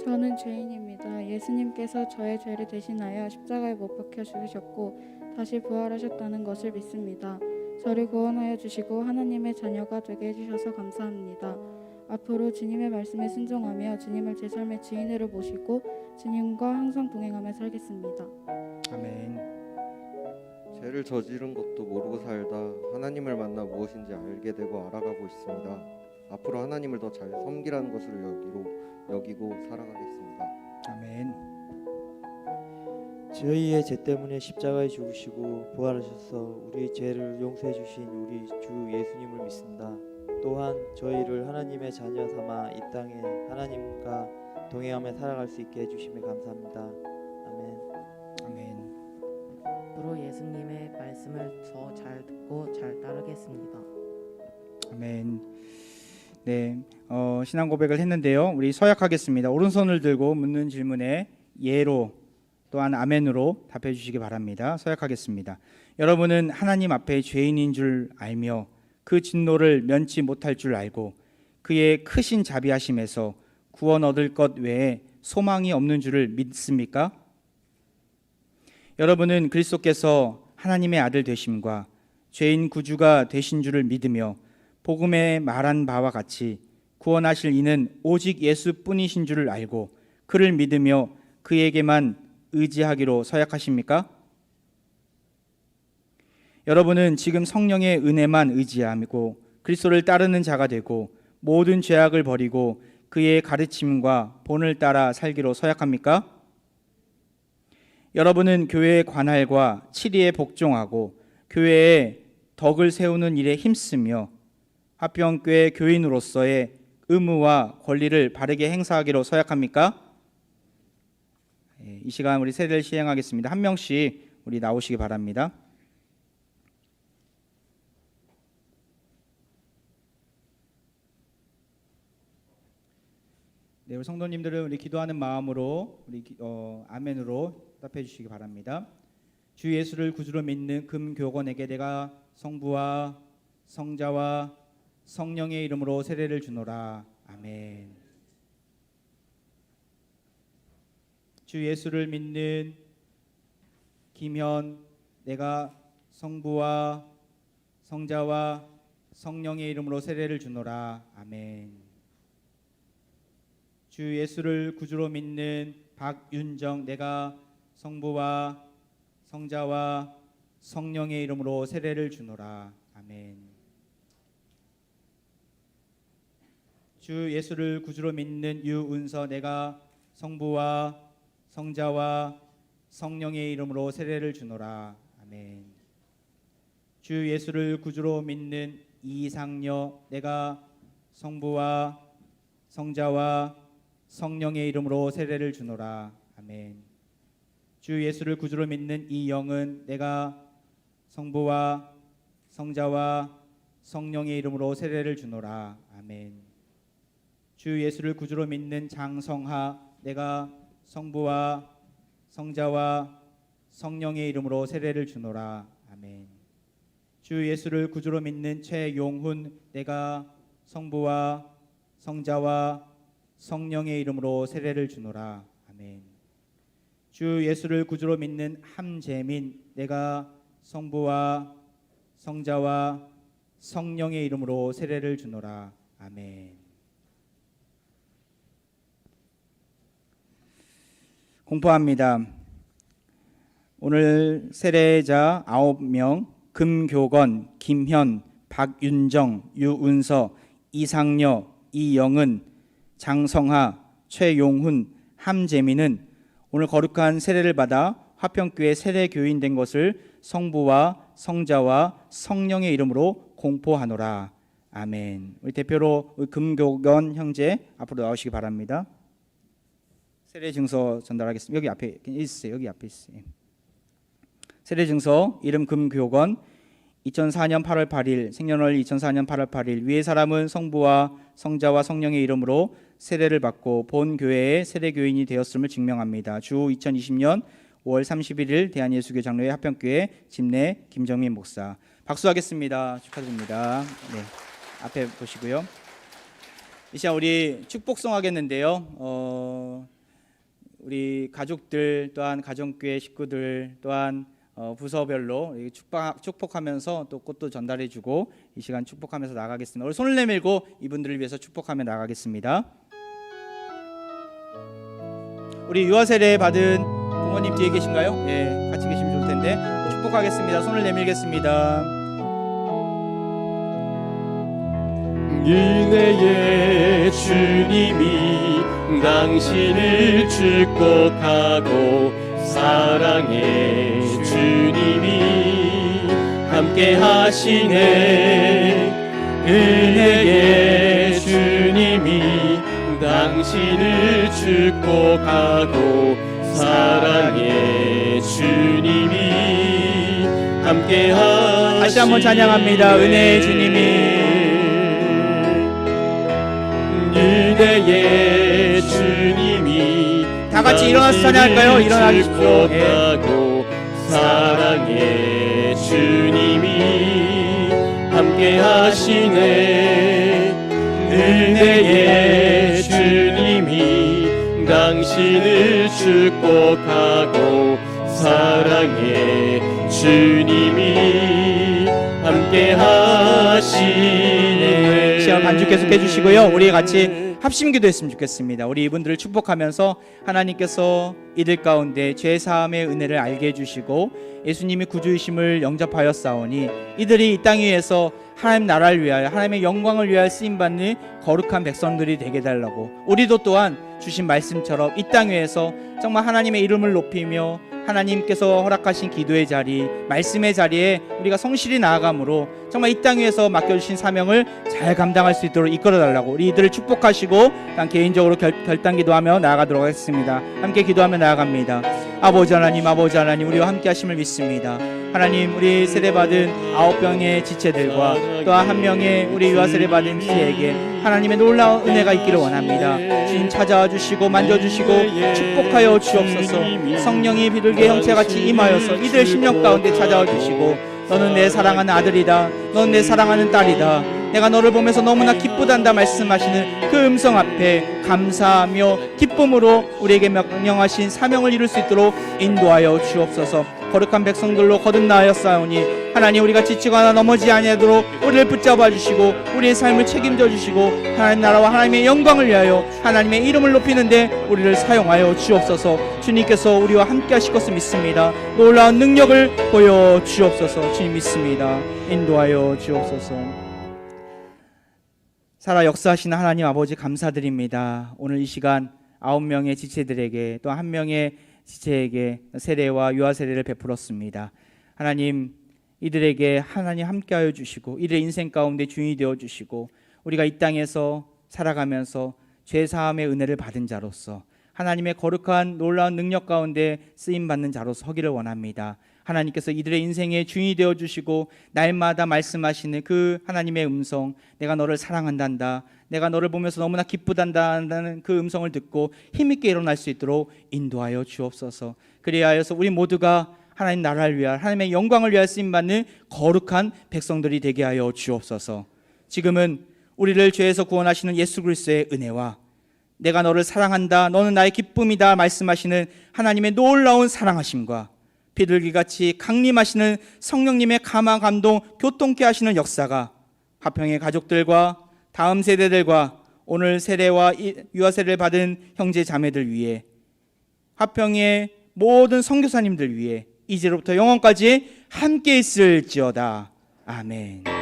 저는 죄인입니다. 예수님께서 저의 죄를 대신하여 십자가에 못 박혀 죽으셨고 다시 부활하셨다는 것을 믿습니다. 저를 구원하여 주시고 하나님의 자녀가 되게 해주셔서 감사합니다. 앞으로 주님의 말씀에 순종하며 주님을 제 삶의 주인으로 모시고 주님과 항상 동행하며 살겠습니다. 아멘. 죄를 저지른 것도 모르고 살다 하나님을 만나 무엇인지 알게 되고 알아가고 있습니다. 앞으로 하나님을 더 잘 섬기라는 것을 여기고 살아가겠습니다. 아멘. 저희의 죄 때문에 십자가에 죽으시고 부활하셔서 우리 죄를 용서해 주신 우리 주 예수님을 믿습니다. 또한 저희를 하나님의 자녀 삼아 이 땅에 하나님과 동행하며 살아갈 수 있게 해주심에 감사합니다. 아멘. 아멘. 앞으로 예수님의 말씀을 더 잘 듣고 잘 따르겠습니다. 아멘. 네, 신앙 고백을 했는데요. 우리 서약하겠습니다. 오른손을 들고 묻는 질문에 예로 또한 아멘으로 답해 주시기 바랍니다. 서약하겠습니다. 여러분은 하나님 앞에 죄인인 줄 알며 그 진노를 면치 못할 줄 알고 그의 크신 자비하심에서 구원 얻을 것 외에 소망이 없는 줄을 믿습니까? 여러분은 그리스도께서 하나님의 아들 되심과 죄인 구주가 되신 줄을 믿으며 복음에 말한 바와 같이 구원하실 이는 오직 예수뿐이신 줄을 알고 그를 믿으며 그에게만 의지하기로 서약하십니까? 여러분은 지금 성령의 은혜만 의지하고 그리스도를 따르는 자가 되고 모든 죄악을 버리고 그의 가르침과 본을 따라 살기로 서약합니까? 여러분은 교회의 관할과 치리에 복종하고 교회의 덕을 세우는 일에 힘쓰며 화평교회 교인으로서의 의무와 권리를 바르게 행사하기로 서약합니까? 이 시간 우리 세례를 시행하겠습니다. 한 명씩 우리 나오시기 바랍니다. 네, 우리 성도님들은 우리 기도하는 마음으로 우리 아멘으로 답해 주시기 바랍니다. 주 예수를 구주로 믿는 금교건에게 내가 성부와 성자와 성령의 이름으로 세례를 주노라. 아멘. 주 예수를 믿는 김현 내가 성부와 성자와 성령의 이름으로 세례를 주노라. 아멘. 주 예수를 구주로 믿는 박윤정 내가 성부와 성자와 성령의 이름으로 세례를 주노라. 아멘. 주 예수를 구주로 믿는 유은서 내가 성부와 성자와 성령의 이름으로 세례를 주노라. 아멘. 주 예수를 구주로 믿는 이상여 내가 성부와 성자와 성령의 이름으로 세례를 주노라. 아멘. 주 예수를 구주로 믿는 이영은 내가 성부와 성자와 성령의 이름으로 세례를 주노라. 아멘. 주 예수를 구주로 믿는 장성하 내가 성부와 성자와 성령의 이름으로 세례를 주노라. 아멘. 주 예수를 구주로 믿는 최용훈 내가 성부와 성자와 성령의 이름으로 세례를 주노라. 아멘. 주 예수를 구주로 믿는 함재민 내가 성부와 성자와 성령의 이름으로 세례를 주노라. 아멘. 공포합니다. 오늘 세례자 9명 금교건, 김현, 박윤정, 유은서, 이상여, 이영은, 장성하, 최용훈, 함재민은 오늘 거룩한 세례를 받아 화평교회 세례교인 된 것을 성부와 성자와 성령의 이름으로 공포하노라. 아멘. 우리 대표로 우리 금교건 형제 앞으로 나오시기 바랍니다. 세례 증서 전달하겠습니다. 여기 앞에 있으세요. 여기 앞에 있으세요. 세례 증서 이름 금교건 2004년 8월 8일 생년월 2004년 8월 8일 위의 사람은 성부와 성자와 성령의 이름으로 세례를 받고 본 교회의 세례교인이 되었음을 증명합니다. 주 2020년 5월 31일 대한예수교 장로회 화평교회 집내 김정민 목사. 박수하겠습니다. 축하드립니다. 네, 앞에 보시고요. 이 시간 우리 축복송 하겠는데요. 우리 가족들 또한 가정교회 식구들 또한 부서별로 축복하면서 또 꽃도 전달해주고 이 시간 축복하면서 나가겠습니다. 우리 손을 내밀고 이분들을 위해서 축복하며 나가겠습니다. 우리 유아 세례 받은 부모님 뒤에 계신가요? 예, 같이 계시면 좋을 텐데 축복하겠습니다. 손을 내밀겠습니다. 은혜의 주님이 당신을 축복하고 사랑의 주님이 함께 하시네. 은혜의 주님이 당신을 축복하고 사랑의 주님이 함께 하시네. 다시 한번 찬양합니다. 은혜의 주님이 은혜의 주님이 다 같이 일어나서 찬양할까요? 일어나 주십시오. 축복하고 사랑의 주님이 함께 하시네. 은혜의 주님이 당신을 축복하고 사랑의 주님이 함께 하시네. 시간 반주 계속 해주시고요. 우리 같이 합심기도 했으면 좋겠습니다. 우리 이분들을 축복하면서 하나님께서 이들 가운데 죄사함의 은혜를 알게 해주시고 예수님이 구주이심을 영접하였사오니 이들이 이 땅 위에서 하나님 나라를 위하여 하나님의 영광을 위하여 쓰임받는 거룩한 백성들이 되게 해달라고, 우리도 또한 주신 말씀처럼 이 땅 위에서 정말 하나님의 이름을 높이며 하나님께서 허락하신 기도의 자리, 말씀의 자리에 우리가 성실히 나아감으로 정말 이 땅 위에서 맡겨주신 사명을 잘 감당할 수 있도록 이끌어달라고 우리 이들을 축복하시고 개인적으로 결단기도하며 나아가도록 하겠습니다. 함께 기도하며 나아갑니다. 아버지 하나님, 아버지 하나님, 우리와 함께 하심을 믿습니다. 하나님, 우리 세례받은 9명의 지체들과 또한 한 명의 우리 유아 세례받은 지체에게 하나님의 놀라운 은혜가 있기를 원합니다. 주님 찾아와 주시고 만져주시고 축복하여 주옵소서. 성령이 비둘기 형체같이 임하여서 이들 심령 가운데 찾아와 주시고 너는 내 사랑하는 아들이다, 너는 내 사랑하는 딸이다, 내가 너를 보면서 너무나 기쁘단다 말씀하시는 그 음성 앞에 감사하며 기쁨으로 우리에게 명령하신 사명을 이룰 수 있도록 인도하여 주옵소서. 거룩한 백성들로 거듭나였사오니 하나님, 우리가 지치거나 넘어지지 아니하도록 우리를 붙잡아 주시고 우리의 삶을 책임져 주시고 하나님 나라와 하나님의 영광을 위하여 하나님의 이름을 높이는데 우리를 사용하여 주옵소서. 주님께서 우리와 함께 하실 것을 믿습니다. 놀라운 능력을 보여 주옵소서. 주님 믿습니다. 인도하여 주옵소서. 살아 역사하시는 하나님 아버지 감사드립니다. 오늘 이 시간 9명의 지체들에게 또 1명의 지체에게 세례와 유아 세례를 베풀었습니다. 하나님, 이들에게 하나님 함께하여 주시고 이들의 인생 가운데 주인이 되어 주시고 우리가 이 땅에서 살아가면서 죄사함의 은혜를 받은 자로서 하나님의 거룩한 놀라운 능력 가운데 쓰임받는 자로서 서기를 원합니다. 하나님께서 이들의 인생의 주인이 되어 주시고 날마다 말씀하시는 그 하나님의 음성, 내가 너를 사랑한단다, 내가 너를 보면서 너무나 기쁘단다는 그 음성을 듣고 힘있게 일어날 수 있도록 인도하여 주옵소서. 그리하여서 우리 모두가 하나님 나라를 위하여 하나님의 영광을 위하여 쓰임받는 거룩한 백성들이 되게 하여 주옵소서. 지금은 우리를 죄에서 구원하시는 예수 그리스도의 은혜와 내가 너를 사랑한다, 너는 나의 기쁨이다 말씀하시는 하나님의 놀라운 사랑하심과 비둘기같이 강림하시는 성령님의 감화 감동 교통케 하시는 역사가 화평의 가족들과 다음 세대들과 오늘 세례와 유아 세례를 받은 형제 자매들 위해 화평의 모든 선교사님들 위해 이제로부터 영원까지 함께 있을지어다. 아멘.